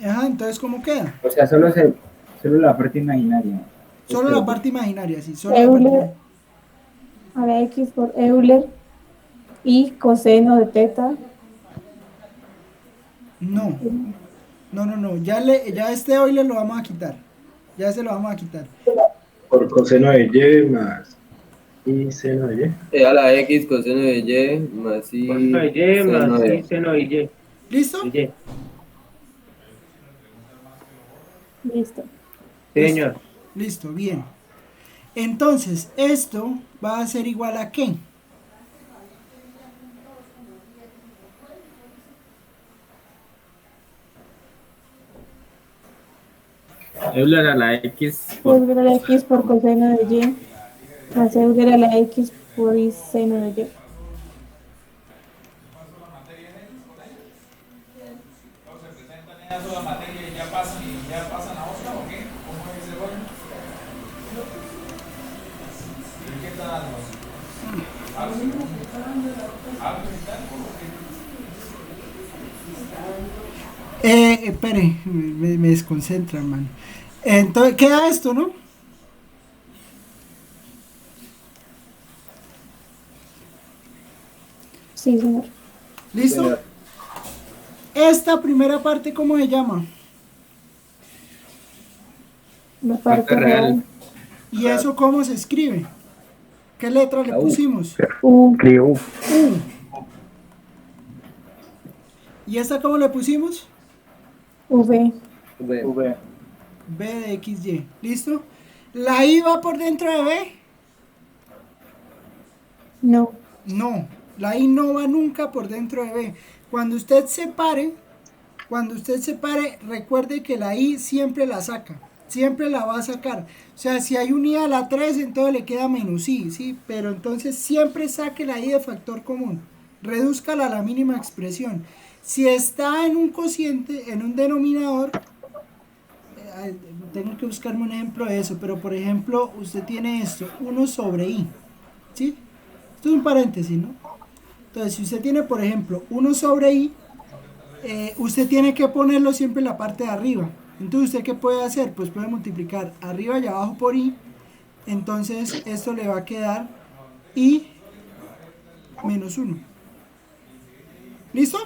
Ajá, entonces ¿cómo queda? O sea, solo se Solo la parte imaginaria. Solo la parte imaginaria, sí. Solo Euler a la X por Euler y coseno de teta. No. No. Ya este Euler lo vamos a quitar. Ya se lo vamos a quitar. Por coseno de Y más y seno de Y. A la X coseno de Y más y Coseno de Y más y seno de Y. ¿Listo? Y. Listo. Sí, señor. Listo, bien. Entonces, esto va a ser igual a ¿qué? Euler a la X Euler a la X por coseno de Y más Euler a la X por y seno de Y. Espere, me desconcentra, hermano. Entonces, queda esto, ¿no? Sí, señor. ¿Listo? Señor. Esta primera parte, ¿cómo se llama? La parte real. ¿Y eso cómo se escribe? ¿Qué letra le pusimos? U. ¿Y esta cómo le pusimos? V. V. B de XY. ¿Listo? ¿La I va por dentro de B? No. No, la I no va nunca por dentro de B. Cuando usted separe, recuerde que la I siempre la saca. Siempre la va a sacar. O sea, si hay un I a la 3, entonces le queda menos I, ¿sí? Pero entonces siempre saque la I de factor común. Redúzcala a la mínima expresión. Si está en un cociente, en un denominador, tengo que buscarme un ejemplo de eso, pero por ejemplo, usted tiene esto, 1 sobre I, ¿sí? Esto es un paréntesis, ¿no? Entonces, si usted tiene, por ejemplo, 1 sobre I, usted tiene que ponerlo siempre en la parte de arriba. Entonces, ¿usted qué puede hacer? Pues puede multiplicar arriba y abajo por I. Entonces, esto le va a quedar I menos 1. ¿Listo?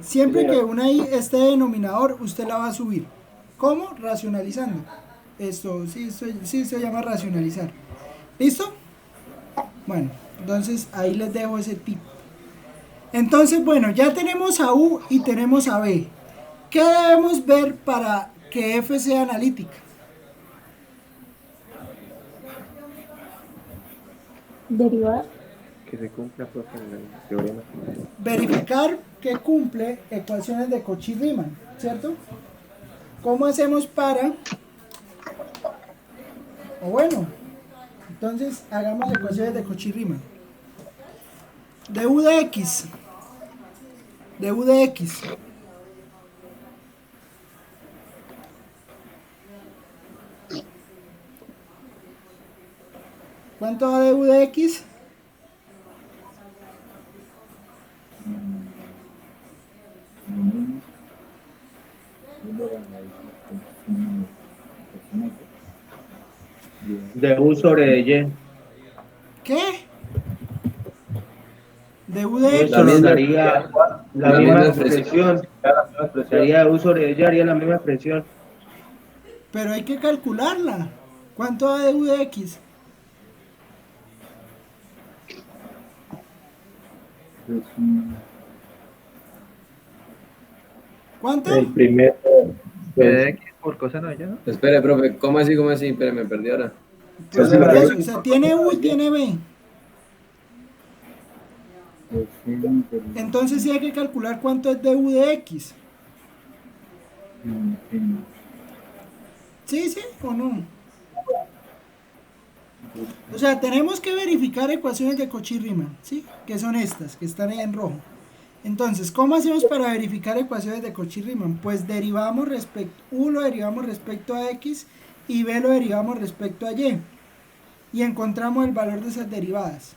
Siempre que una I esté denominador, usted la va a subir. ¿Cómo? Racionalizando. Esto sí se llama racionalizar. ¿Listo? Bueno, entonces ahí les dejo ese tip. Entonces, bueno, ya tenemos a U y tenemos a B. ¿Qué debemos ver para que F sea analítica? Derivar. Que se cumpla pues, el teorema. Verificar que cumple ecuaciones de Cauchy-Riemann, ¿cierto? ¿Cómo hacemos para? O bueno, entonces hagamos ecuaciones de Cauchy-Riemann. De U de X. De U de X. ¿Cuánto da de U de X? De U sobre Y. ¿Qué? De U de X. Eso daría la misma expresión. Sería de U sobre Y, haría la misma expresión. Pero hay que calcularla. ¿Cuánto da de U de X? ¿Cuánto? El primero. De X por coseno de Y, ¿no? Espere, profe, ¿cómo así? ¿Cómo así? Espere, me perdí ahora. Pues eso, o sea, tiene U y tiene B. Entonces sí hay que calcular cuánto es de U de X. Sí, o no. O sea, tenemos que verificar ecuaciones de Cauchy-Riemann, ¿sí? Que son estas, que están ahí en rojo. Entonces, ¿cómo hacemos para verificar ecuaciones de Cauchy-Riemann? Pues derivamos U lo derivamos respecto a X y B lo derivamos respecto a Y. Y encontramos el valor de esas derivadas,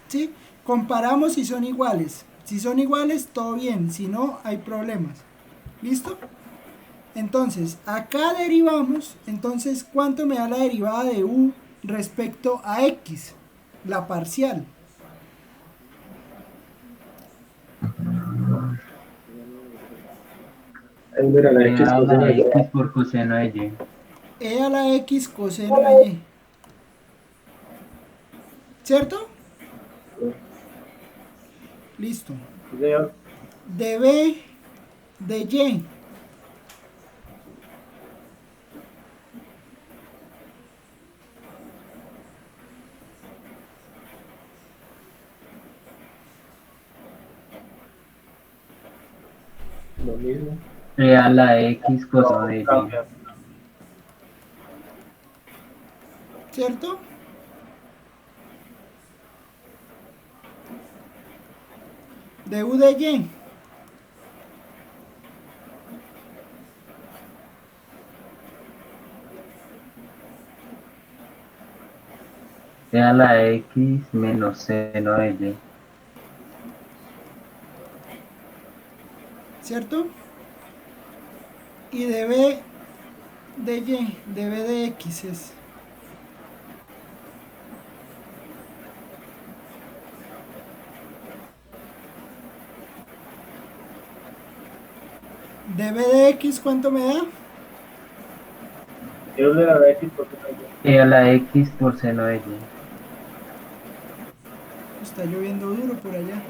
¿sí? Comparamos si son iguales. Si son iguales, todo bien, si no, hay problemas. ¿Listo? Entonces, acá derivamos, entonces, ¿cuánto me da la derivada de u respecto a x? La parcial. Mira, la X A coseno la de Y. X por coseno de Y. E a la x coseno de y. ¿Cierto? Listo. Sí, señor. De b de y. Lo mismo. E a la X coseno de Y. Cambia. ¿Cierto? De u de y. E a la X menos seno de Y. ¿Cierto? Y de b de y, de b de x es. De b de x, ¿cuánto me da? Quiero de la X por coseno de Y. E a la X por seno de Y. Está lloviendo duro por allá.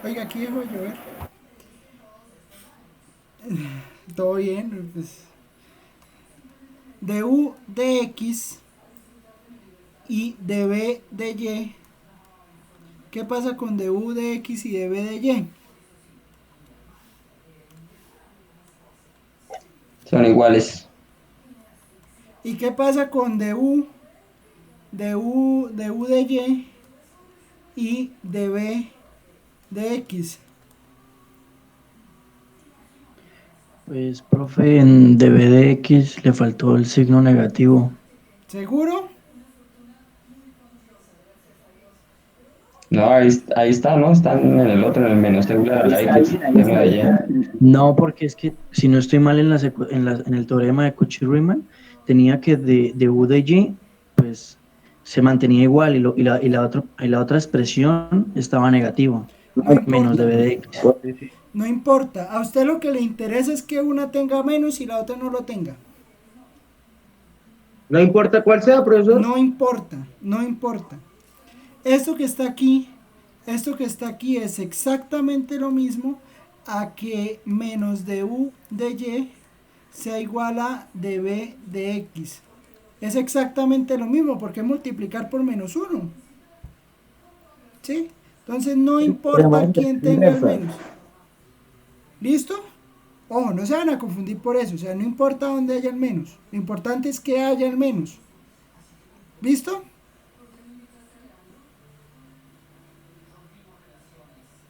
Oiga, aquí dejó de llover. Todo bien, pues. De u de x y de b de y. ¿Qué pasa con de u de x y de b de y? Son iguales. ¿Y qué pasa con de u de y y de b de x? Pues, profe, en db de x le faltó el signo negativo. ¿Seguro? No, ahí está, ¿no? Están en el otro, en el menos regular, la X, seno de Y. No, porque es que, si no estoy mal en el teorema de Cauchy-Riemann, tenía que de u de y, pues, se mantenía igual y la otra expresión estaba negativa, menos db de x. No importa. A usted lo que le interesa es que una tenga menos y la otra no lo tenga. No importa cuál sea, profesor. No importa, no importa. Esto que está aquí es exactamente lo mismo a que menos de u de y sea igual a db de x. Es exactamente lo mismo porque es multiplicar por menos 1. ¿Sí? Entonces no importa quién tenga el menos. ¿Listo? Ojo, no se van a confundir por eso. O sea, no importa dónde haya el menos. Lo importante es que haya el menos. ¿Listo?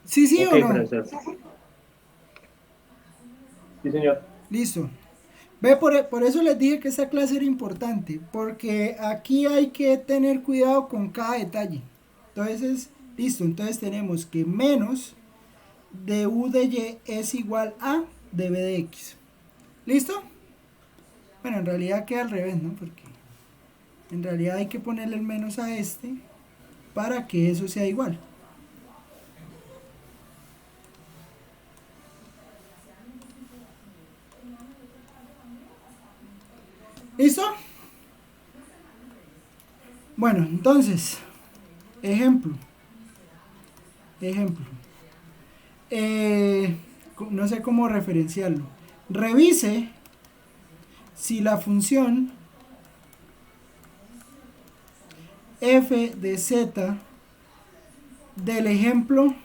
¿Sí, sí Ok, o no? profesor. Sí, señor. Listo. Ve, por eso les dije que esta clase era importante, porque aquí hay que tener cuidado con cada detalle. Entonces, listo, entonces tenemos que menos de u de y es igual a db de x. ¿Listo? Bueno, en realidad queda al revés, ¿no? Porque en realidad hay que ponerle el menos a este para que eso sea igual. ¿Listo? Bueno, entonces, ejemplo. No sé cómo referenciarlo. Revise si la función f de z del ejemplo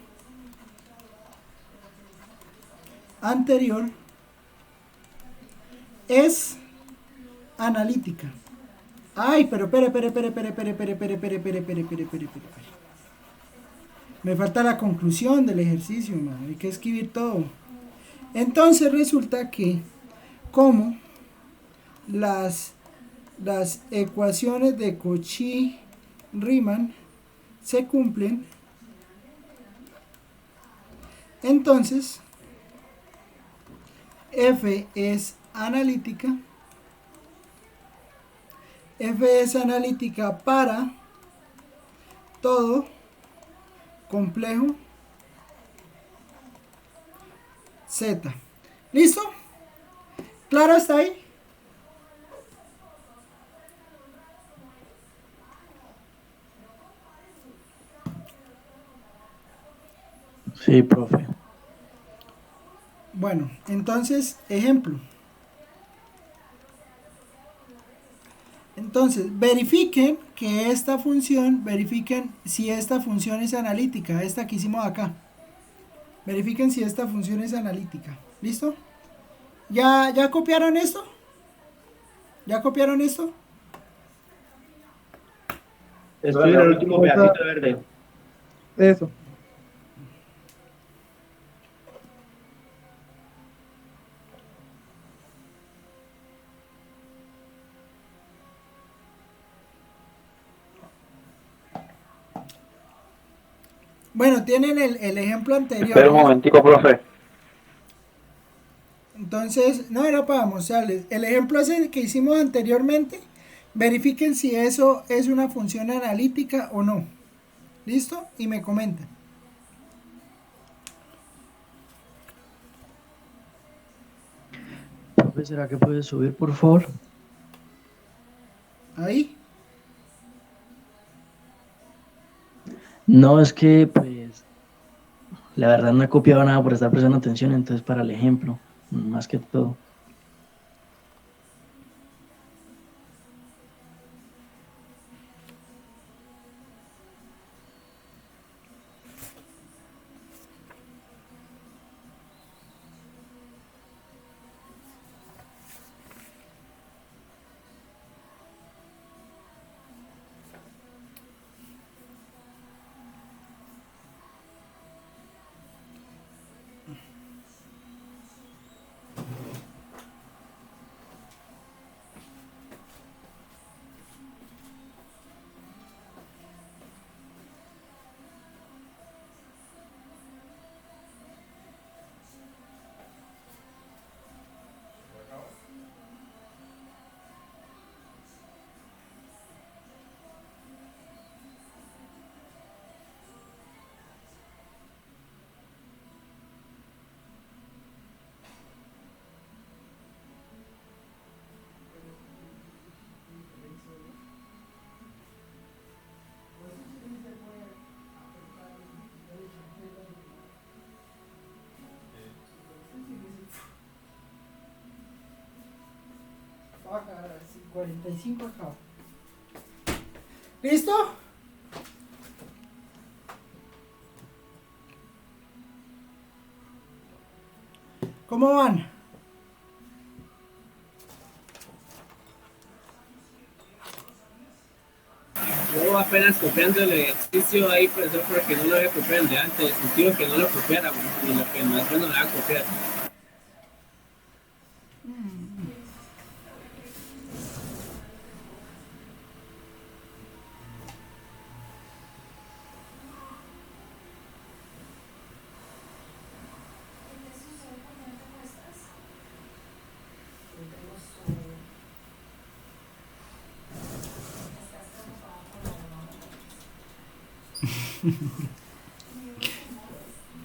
anterior es analítica. Ay, pero espere. Me falta la conclusión del ejercicio, man. Hay que escribir todo. Entonces resulta que como las ecuaciones de Cauchy-Riemann se cumplen, entonces F es analítica. F es analítica para todo complejo Z. ¿Listo? ¿Claro hasta ahí? Sí, profe. Bueno, entonces, ejemplo. Entonces, verifiquen que esta función, verifiquen si esta función es analítica, esta que hicimos acá. Verifiquen si esta función es analítica. ¿Listo? ¿Ya copiaron esto? ¿Ya copiaron esto? Estoy en el último pedacito verde. Eso. Bueno, tienen el ejemplo anterior. Espera un momentico, profe. Entonces, no era para mostrarles. El ejemplo ese que hicimos anteriormente, verifiquen si eso es una función analítica o no. ¿Listo? Y me comentan. Profe, ¿será que puedes subir, por favor? Ahí. No, es que, pues, la verdad no he copiado nada por estar prestando atención, entonces para el ejemplo, más que todo. Acá, 45 acá. ¿Listo? ¿Cómo van? Yo apenas copiando el ejercicio ahí, profesor, porque no lo había copiado de antes. Sentido que no lo copiara, y lo que más bueno lo va a copiar.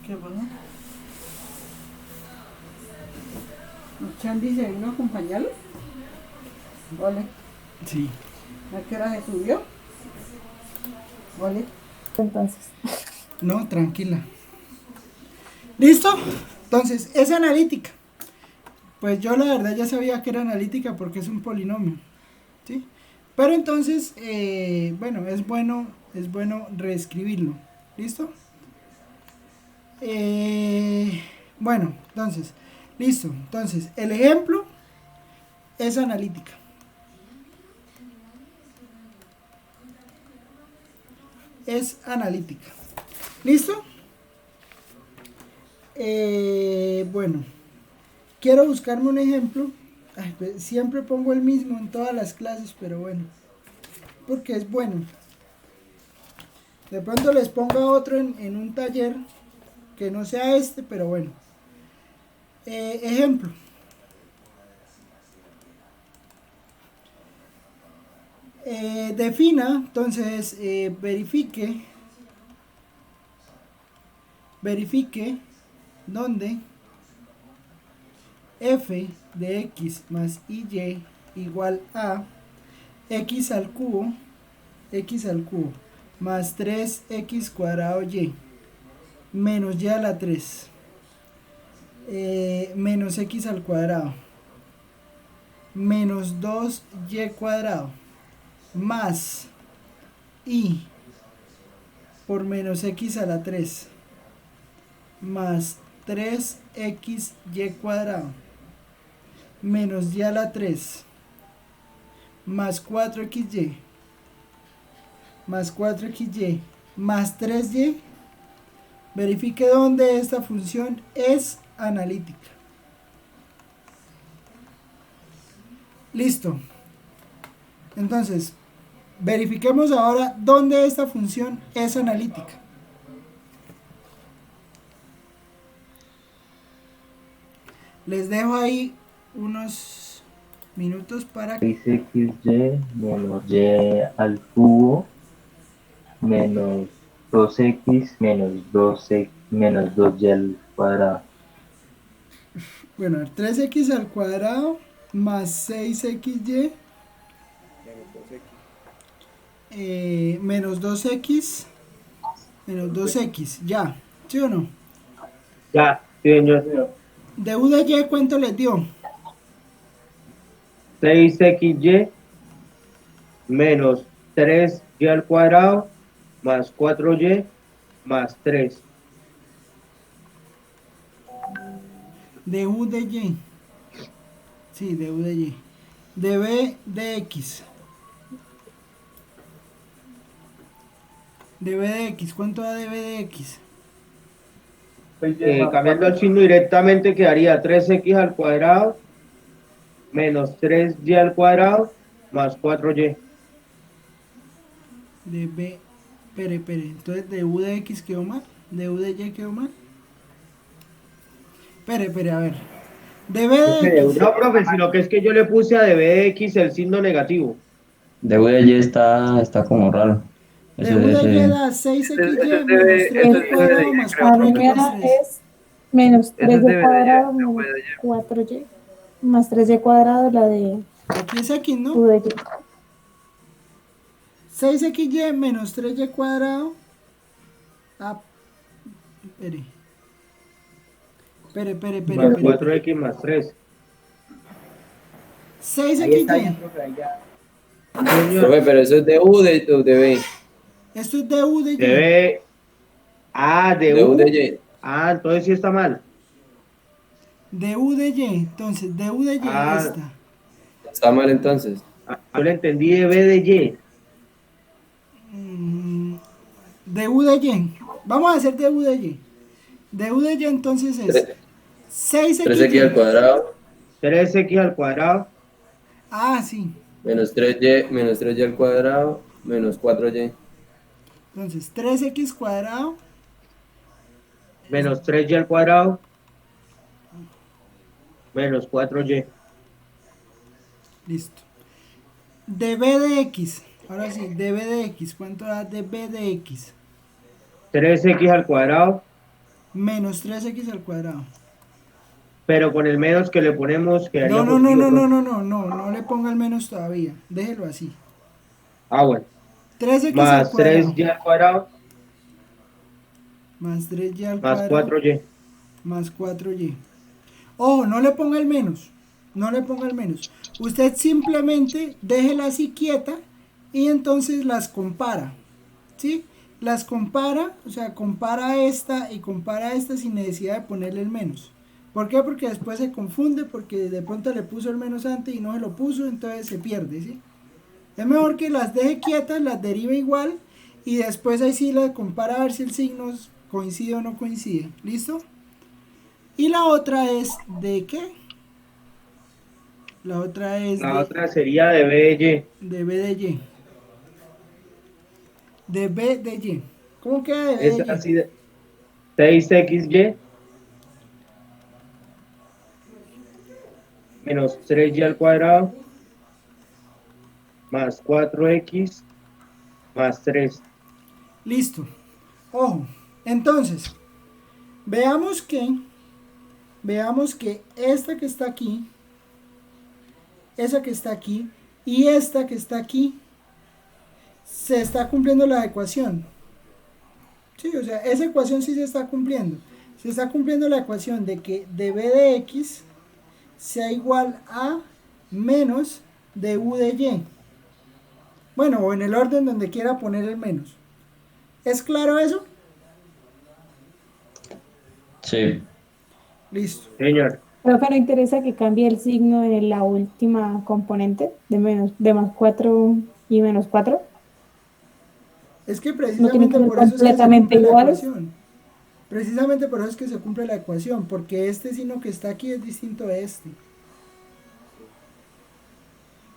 ¿Qué pasa? ¿Chan dice vino a acompañarlo? Vale. Sí. ¿A qué hora se subió? Vale. Entonces. No, tranquila. ¿Listo? Entonces, es analítica. Pues yo la verdad ya sabía que era analítica porque es un polinomio. ¿Sí? Pero entonces, bueno, es bueno reescribirlo. ¿Listo? Bueno, entonces, listo. Entonces, el ejemplo es analítica. Es analítica. ¿Listo? Bueno, quiero buscarme un ejemplo. Ay, pues, siempre pongo el mismo en todas las clases, pero bueno, porque es bueno. De pronto les ponga otro en un taller que no sea este, pero bueno. Ejemplo. Defina, entonces verifique donde f de x más y igual a x al cubo más 3x cuadrado y menos y a la 3 menos x al cuadrado menos 2y cuadrado más y por menos x a la 3 más 3xy cuadrado menos y a la 3 más 4xy más 4xy más 3y. Verifique dónde esta función es analítica. Listo. Entonces, verifiquemos ahora dónde esta función es analítica. Les dejo ahí unos minutos para que... 6xy menos y al cubo menos 2x menos 2y al cuadrado. Bueno, 3x al cuadrado más 6xy menos 2x menos 2x, ya, ¿sí o no? Ya, sí, señor. De u de y, ¿cuánto les dio? 6xy menos 3y al cuadrado más 4y más 3. De u de y. Sí, de u de y. De b de x. De b de x, ¿cuánto da de b de x? Cambiando el signo directamente quedaría 3x al cuadrado menos 3y al cuadrado más 4y. De b, espere, entonces de u de x quedó mal, de u de y quedó mal. Espere, a ver. De b de x. No, profe, sino que es que yo le puse a de b de x el signo negativo. De U de Y está como raro. De u de y da 6xy menos 3y cuadrado más 4x más 3. Es menos 3y cuadrado menos 4y más 3y cuadrado, la de Aquí es x, ¿no? u de y. 6xy menos 3y cuadrado. Ah, espere. Más 4x más 3. 6xy. Profe, pero eso es de U de B. Esto es de u de y. De B. Ah, de De U. U de Y. Ah, entonces sí está mal. De u de y. Entonces, de u de y esta. Está mal entonces. Yo le entendí de B de Y. De u de y. Vamos a hacer de u de y. De u de y entonces es 6xy. 3x al cuadrado 3x al cuadrado Ah, sí. menos 3y al cuadrado menos 4y. Entonces, 3x cuadrado menos 3y al cuadrado menos 4y. Listo. De b de x. Ahora sí, de b de x. ¿Cuánto da de b de x? 3x al cuadrado, Menos 3x al cuadrado. pero con el menos que le ponemos quedaría No positivo. no le ponga el menos todavía. Déjelo así. Ah, bueno. 3x al Más cuadrado. 3y al cuadrado Más 3y al más cuadrado. 4y. Más 4y. Ojo, no le ponga el menos. No le ponga el menos. Usted simplemente déjela así quieta y entonces las compara. ¿Sí? Las compara, o sea, compara esta y compara esta sin necesidad de ponerle el menos. ¿Por qué? Porque después se confunde, porque de pronto le puso el menos antes y no se lo puso, entonces se pierde, ¿sí? Es mejor que las deje quietas, las derive igual y después ahí sí las compara a ver si el signo coincide o no coincide. ¿Listo? Y la otra es de ¿qué? La otra es La otra sería de B de Y. de B de Y. De B de Y. ¿Cómo queda de b Es de y? así de 6xy menos 3y al cuadrado más 4x más 3. Listo. Ojo. Entonces, veamos que esta que está aquí, esa que está aquí y esta que está aquí, se está cumpliendo la ecuación. Sí, o sea, esa ecuación sí se está cumpliendo. Se está cumpliendo la ecuación de que de b de x sea igual a menos de u de y. Bueno, o en el orden donde quiera poner el menos. ¿Es claro eso? Sí. Listo. Señor. Profe, ¿no interesa que cambie el signo en la última componente de más 4 y menos 4? Es que ¿No tienen precisamente que ser por eso es que se completamente cumple la iguales? ecuación. Precisamente por eso es que se cumple la ecuación, porque este signo que está aquí es distinto de este.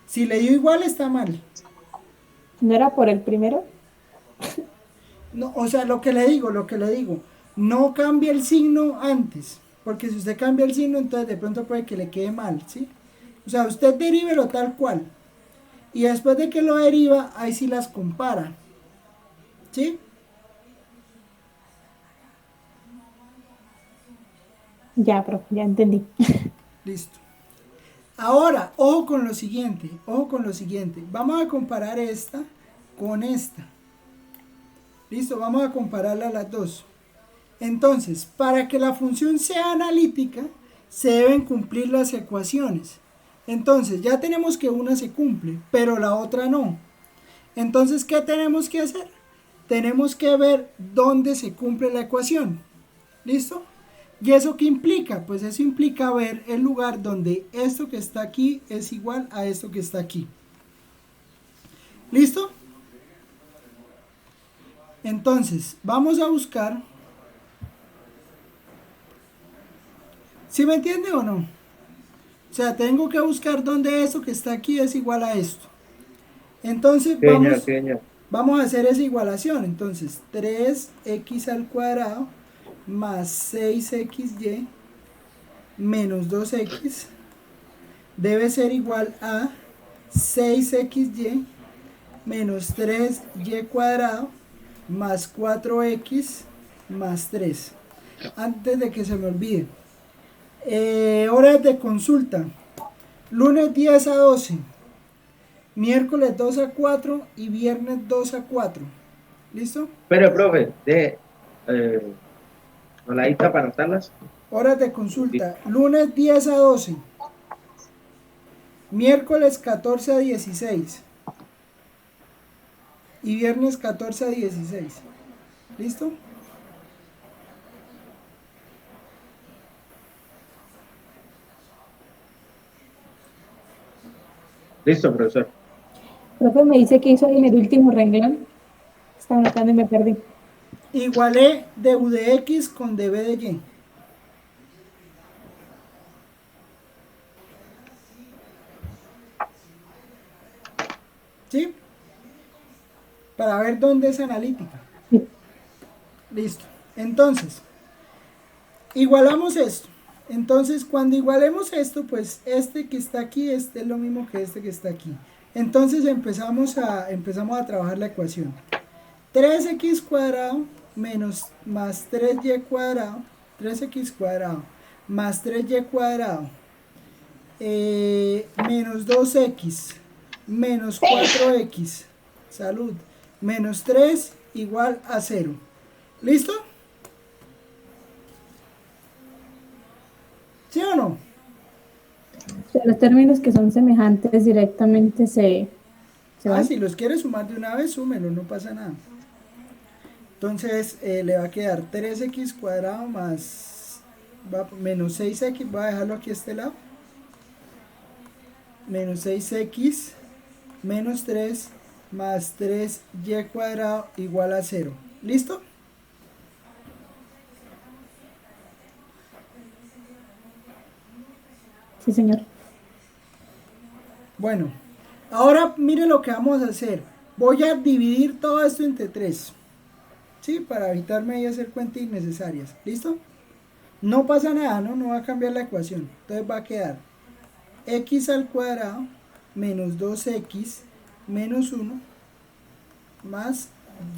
Si le dio igual está mal. ¿No era por el primero? No, o sea, lo que le digo, no cambie el signo antes, porque si usted cambia el signo, entonces de pronto puede que le quede mal, ¿sí? O sea, usted derívelo tal cual, y después de que lo deriva, ahí sí las compara, ¿sí? Ya, profe, ya entendí. Listo. Ahora, ojo con lo siguiente, vamos a comparar esta con esta. Listo, vamos a compararla a las dos. Entonces, para que la función sea analítica, se deben cumplir las ecuaciones. Entonces, ya tenemos que una se cumple, pero la otra no. Entonces, ¿qué tenemos que hacer? Tenemos que ver dónde se cumple la ecuación. ¿Listo? ¿Y eso qué implica? Pues eso implica ver el lugar donde esto que está aquí es igual a esto que está aquí. ¿Listo? Entonces, vamos a buscar. ¿Sí me entiende o no? O sea, tengo que buscar dónde esto que está aquí es igual a esto. Entonces, vamos a hacer esa igualación. Entonces, 3x al cuadrado más 6xy menos 2x debe ser igual a 6xy menos 3y cuadrado más 4x más 3. Antes de que se me olvide, horas de consulta: lunes 10 a 12, miércoles 2 a 4 y viernes 2 a 4. ¿Listo? Pero, profe, ¿noladita para anotarlas? Horas de consulta: lunes 10 a 12, miércoles 14 a 16 y viernes 14 a 16. ¿Listo? Listo, profesor. Profe, me dice que hizo ahí en el último renglón. Estaba anotando y me perdí. Igualé dv de x con dv de y. ¿Sí? Para ver dónde es analítica. Listo. Entonces, igualamos esto. Entonces, cuando igualemos esto, pues este que está aquí, este es lo mismo que este que está aquí. Entonces empezamos a trabajar la ecuación. 3x cuadrado menos más 3y cuadrado, 3x cuadrado más 3y cuadrado menos 2x menos 4x, salud, menos 3 igual a 0. ¿Listo? ¿Sí o no? O sea, los términos que son semejantes directamente se van. Si los quiere sumar de una vez, súmelo, no pasa nada. Entonces le va a quedar 3x cuadrado más menos 6x, voy a dejarlo aquí a este lado, menos 6x menos 3 más 3y cuadrado igual a 0. ¿Listo? Sí, señor. Bueno, ahora mire lo que vamos a hacer. Voy a dividir todo esto entre 3. ¿sí? Para evitarme ahí hacer cuentas innecesarias. ¿Listo? No pasa nada, ¿no? No va a cambiar la ecuación. Entonces va a quedar x al cuadrado menos 2x menos 1 más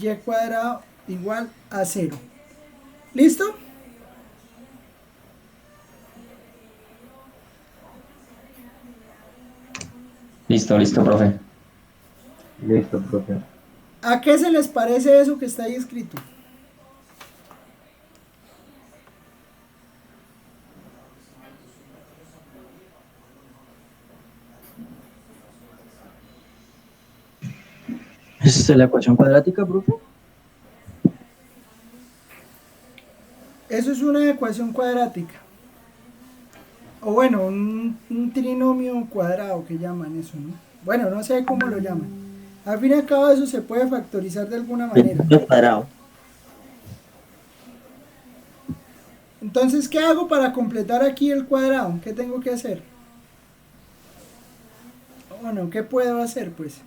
y cuadrado igual a 0. ¿Listo? Listo, profe. Listo, profe. ¿A qué se les parece eso que está ahí escrito? ¿Es la ecuación cuadrática, profe? Eso es una ecuación cuadrática. O bueno, un trinomio cuadrado que llaman eso, ¿no? Bueno, no sé cómo lo llaman. Al fin y al cabo eso se puede factorizar de alguna manera. Cuadrado. Entonces, ¿qué hago para completar aquí el cuadrado? ¿Qué tengo que hacer? Bueno, ¿qué puedo hacer, pues?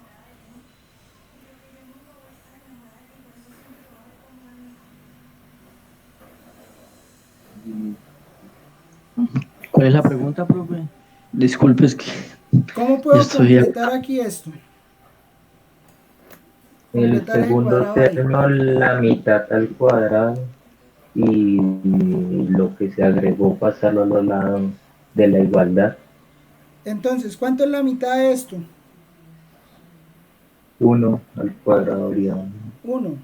¿Cuál es la pregunta, profe? Disculpe, es que ¿Cómo puedo estoy completar aquí esto? El Completar el segundo cuadrado ahí. término, la mitad al cuadrado y lo que se agregó pasarlo a los lados de la igualdad. Entonces, ¿cuánto es la mitad de esto? 1 al cuadrado habría 1.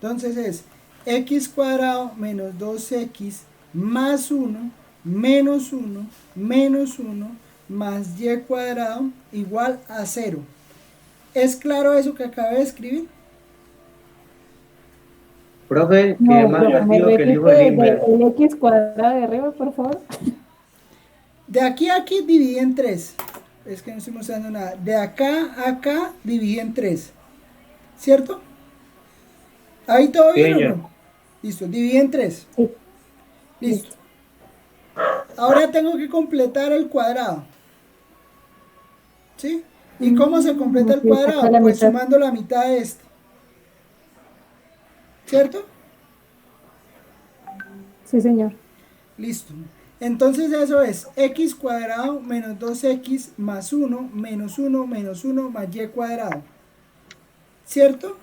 Entonces es x cuadrado menos 2x más 1 menos 1 menos 1 más y cuadrado igual a 0. ¿Es claro eso que acabé de escribir? Profe, que No, es más profe, me rápido que el hijo de repite Limber. el x cuadrado de arriba, por favor. De aquí a aquí dividí en 3. Es que no estoy mostrando nada. De acá a acá dividí en 3. ¿Cierto? ¿Ahí todo bien o Señor. no? Listo, dividí en 3. Sí. Listo. Ahora tengo que completar el cuadrado. ¿Sí? ¿Y cómo se completa el Sí, saca cuadrado? la Pues mitad. sumando la mitad de este. ¿Cierto? Sí, señor. Listo. Entonces eso es x cuadrado menos 2x más 1 menos 1 menos 1 más y cuadrado. ¿Cierto?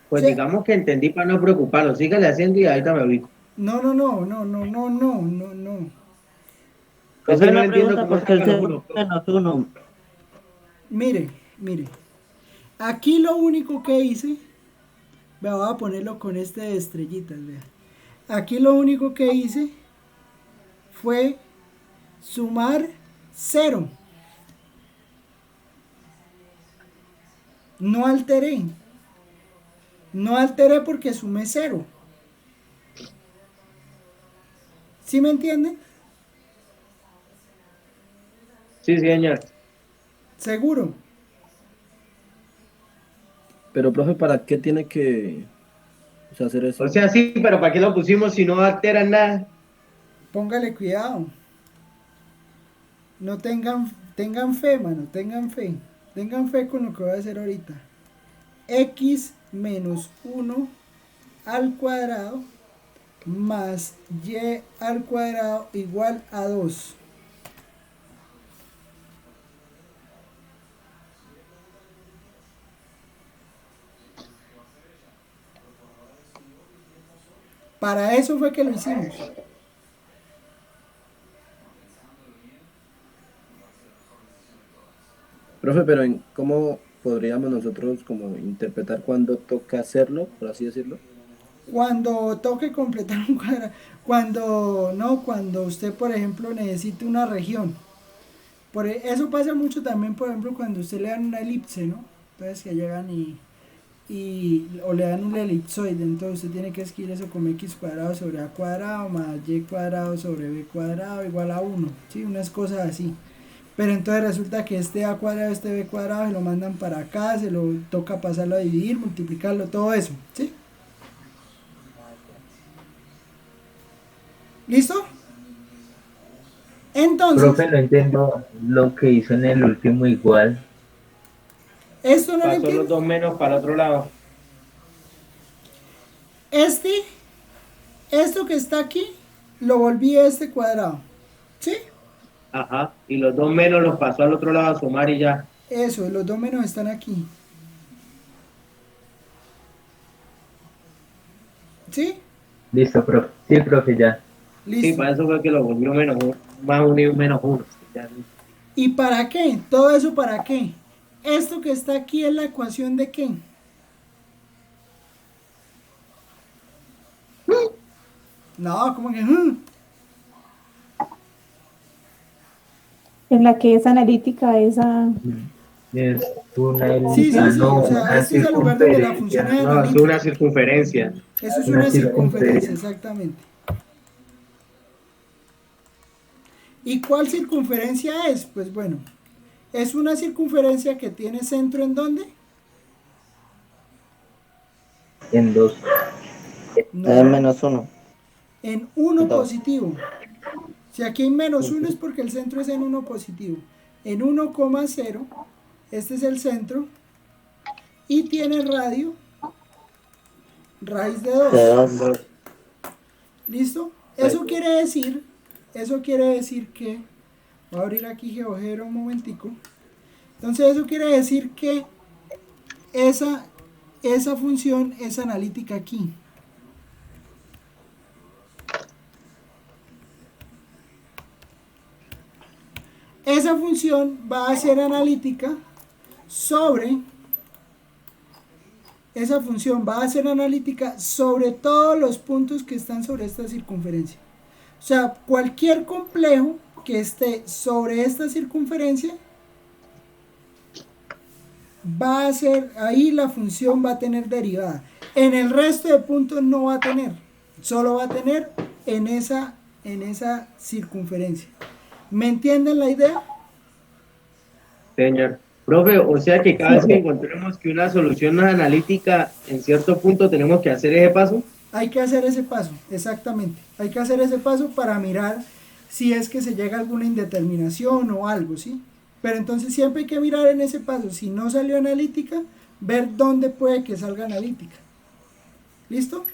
Pues Sí. digamos que entendí para no preocuparlo. Sígale haciendo y ahorita me ubico. No. Es Profe, que no una le entiendo pregunta, cómo porque el sacan segundo uno. menos uno. Mire. Aquí lo único que hice, voy a ponerlo con este de estrellitas, vea. Aquí lo único que hice fue sumar 0. No alteré. No alteré porque sumé 0. ¿Sí me entienden? Sí, señor. Seguro. Pero, profe, ¿para qué tiene que hacer eso? O sea, sí, pero ¿para qué lo pusimos si no alteran nada? Póngale cuidado. No tengan fe, mano, tengan fe. Tengan fe con lo que voy a hacer ahorita. X menos 1 al cuadrado más y al cuadrado igual a 2. Para eso fue que lo hicimos. Profe, pero ¿cómo podríamos nosotros como interpretar cuándo toca hacerlo, por así decirlo? Cuando toque completar un cuadrado, cuando usted, por ejemplo, necesite una región. Eso pasa mucho también, por ejemplo, cuando usted le dan una elipse, ¿no? Entonces que llegan o le dan un elipsoide, entonces usted tiene que escribir eso como x cuadrado sobre a cuadrado más y cuadrado sobre b cuadrado igual a 1, ¿sí? Unas cosas así. Pero entonces resulta que este a cuadrado, este b cuadrado se lo mandan para acá, se lo toca pasarlo a dividir, multiplicarlo, todo eso, ¿sí? ¿Listo? Entonces, Profe, no entiendo lo que hizo en el último igual. esto no lo Pasó los entiendo. dos menos para otro lado. Esto que está aquí, lo volví a este cuadrado. ¿Sí? Ajá. Y los dos menos los pasó al otro lado a sumar y ya. Eso, los dos menos están aquí. ¿Sí? Listo, profe. Sí, profe, ya. Listo. Sí, para eso fue que lo volvió menos uno, más uno y un menos uno. Ya. ¿Y para qué? ¿Todo eso para qué? Esto que está aquí es la ecuación de qué. No, ¿cómo que? En la que es analítica esa. Es una Sí, sí, sí. no, O sea, una este es el lugar donde la función es No, es analítica. una circunferencia. Eso es Una una circunferencia. circunferencia, exactamente. ¿Y cuál circunferencia es? Pues bueno, es una circunferencia que tiene centro ¿en dónde? En 2. No, menos 1. en 1 Dos. positivo. Si aquí hay menos 1 es porque el centro es en 1 positivo. En 1,0, este es el centro, y tiene radio, raíz de 2. ¿Listo? Eso quiere decir que, voy a abrir aquí GeoGebra un momentico. Entonces eso quiere decir que esa función es analítica aquí. Esa función va a ser analítica sobre todos los puntos que están sobre esta circunferencia. O sea, cualquier complejo que esté sobre esta circunferencia va a ser, ahí la función va a tener derivada. En el resto de puntos no va a tener, solo va a tener en esa circunferencia. ¿Me entienden la idea? Señor. Profe, o sea que cada vez que encontremos que una solución no es analítica, en cierto punto tenemos que hacer ese paso. Hay que hacer ese paso, exactamente. Hay que hacer ese paso para mirar si es que se llega a alguna indeterminación o algo, ¿sí? Pero entonces siempre hay que mirar en ese paso. Si no salió analítica, ver dónde puede que salga analítica. ¿Listo?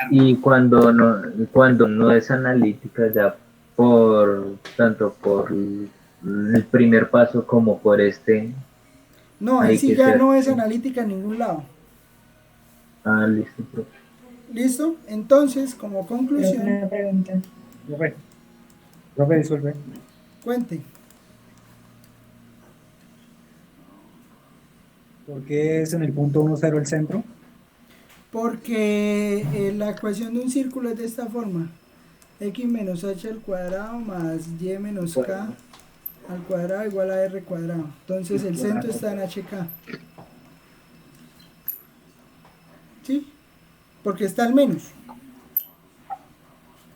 Y cuando no es analítica, ya tanto por el primer paso como por este. No, ahí sí ya no es analítica en ningún lado. Ah, listo, profe. ¿Listo? Entonces, como conclusión. Una pregunta. Profe, disculpe. Cuente. ¿Por qué es en el punto 1, 0 el centro? Porque la ecuación de un círculo es de esta forma. X menos h al cuadrado más y menos k al cuadrado igual a r cuadrado. Entonces el centro está en hk. ¿Sí? Porque está al menos.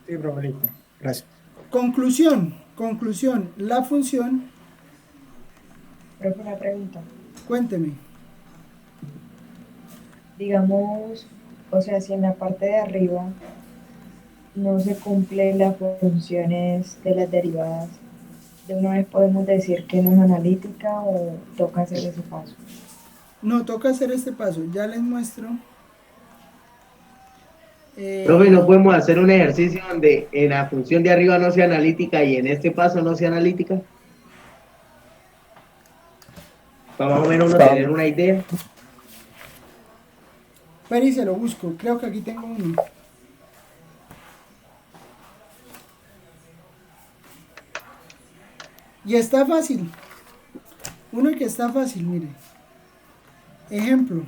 Sí, profe, gracias. Conclusión. La función. Profe, una pregunta. Cuénteme. Digamos, o sea, si en la parte de arriba no se cumplen las funciones de las derivadas, ¿de una vez podemos decir que no es analítica o toca hacer ese paso? No, toca hacer este paso. Ya les muestro. Profe, ¿no podemos hacer un ejercicio donde en la función de arriba no sea analítica y en este paso no sea analítica? Para más o menos uno tener una idea. Pero y se lo busco. Creo que aquí tengo uno. Y está fácil. Uno que está fácil, mire. Ejemplo.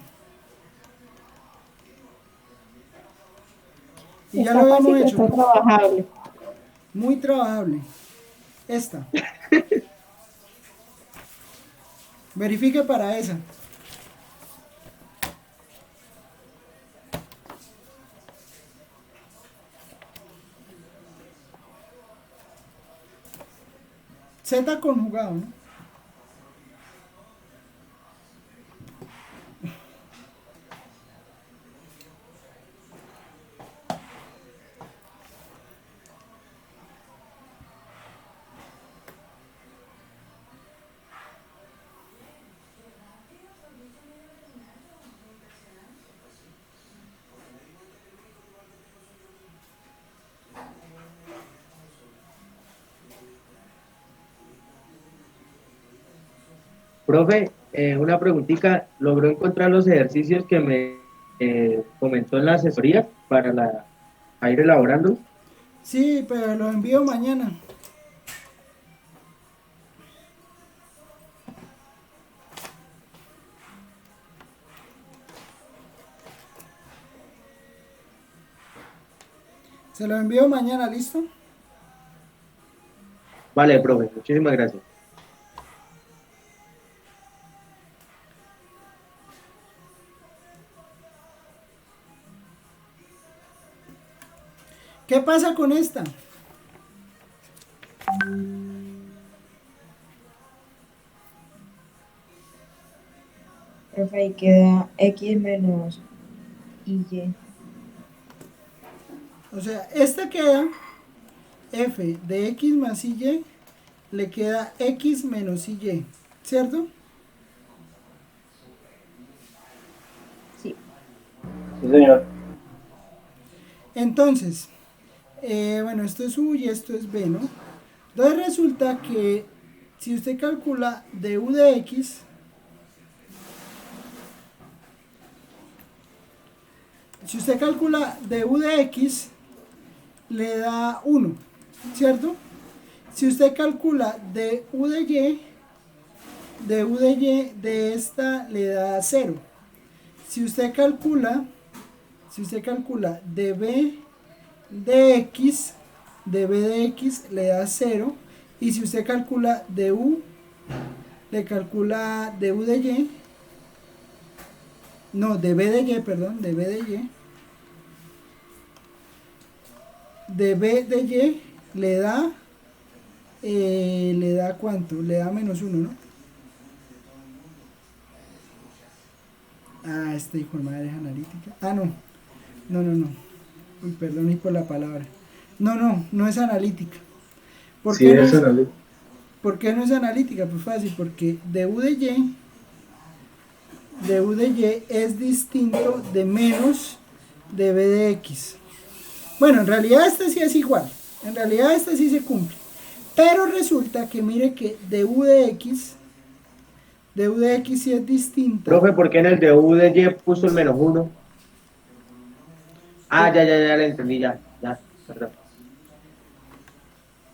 Y ya Está lo fácil, habíamos hecho. está trabajable. Muy trabajable. Esta. Verifique para esa. Z conjugado, ¿no? Profe, una preguntita, ¿logró encontrar los ejercicios que me comentó en la asesoría para ir elaborando? Sí, pero lo envío mañana. Se lo envío mañana, ¿listo? Vale, profe, muchísimas gracias. ¿Qué pasa con esta? Profe, ahí queda X menos Y. O sea, esta queda f de x más y le queda x menos y, ¿cierto? Sí. Sí, señor. Entonces, bueno, esto es u y esto es b, ¿no? Entonces resulta que si usted calcula de u de x, le da 1, ¿cierto? Si usted calcula de u de y, de esta le da 0. Si usted calcula de b de x, le da 0. Y si usted calcula de u, le calcula de u de y, no, de b de y, perdón, de b de y, de b de y le da ¿cuánto? Le da menos 1, ¿no? Ah, este hijo de madre es analítica. Ah, no. Uy, perdón por la palabra. No es analítica. ¿Por Sí, qué no es analítica. ¿Por qué no es analítica? Pues fácil, porque de u de y es distinto de menos de b de x. Bueno, en realidad este sí es igual. En realidad este sí se cumple. Pero resulta que mire que de u de x sí es distinto. Profe, ¿por qué en el de U de Y puso el menos 1? Ah, ya le entendí, ya, perdón.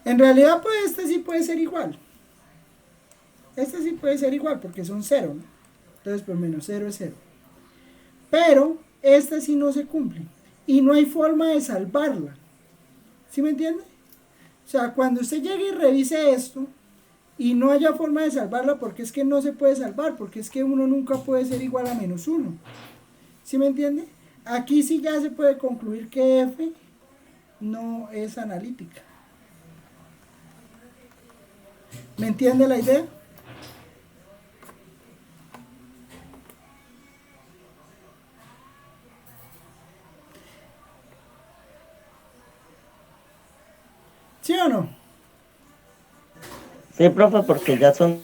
En realidad, pues este sí puede ser igual. Este sí puede ser igual porque son 0, ¿no? Entonces, pues menos 0 es 0. Pero esta sí no se cumple. Y no hay forma de salvarla. ¿Sí me entiende? O sea, cuando usted llegue y revise esto y no haya forma de salvarla, porque es que no se puede salvar, porque es que 1 nunca puede ser igual a menos 1. ¿Sí me entiende? Aquí sí ya se puede concluir que f no es analítica. ¿Me entiende la idea? ¿Sí o no? Sí, profe, porque ya son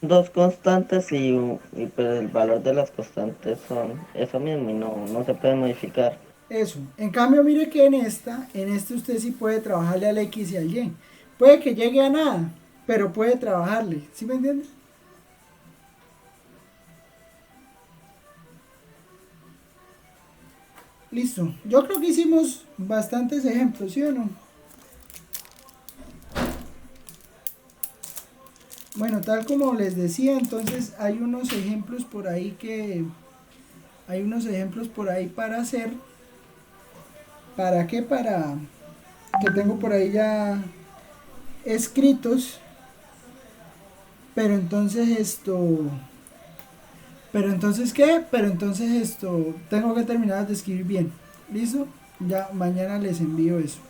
dos constantes y pues el valor de las constantes son eso mismo y no se puede modificar. Eso. En cambio, mire que en este usted sí puede trabajarle al X y al Y. Puede que llegue a nada, pero puede trabajarle. ¿Sí me entiendes? Listo. Yo creo que hicimos bastantes ejemplos, ¿sí o no? Bueno, tal como les decía, entonces hay unos ejemplos por ahí para hacer. ¿Para qué? Para que tengo por ahí ya escritos. Pero entonces tengo que terminar de escribir bien. ¿Listo? Ya mañana les envío eso.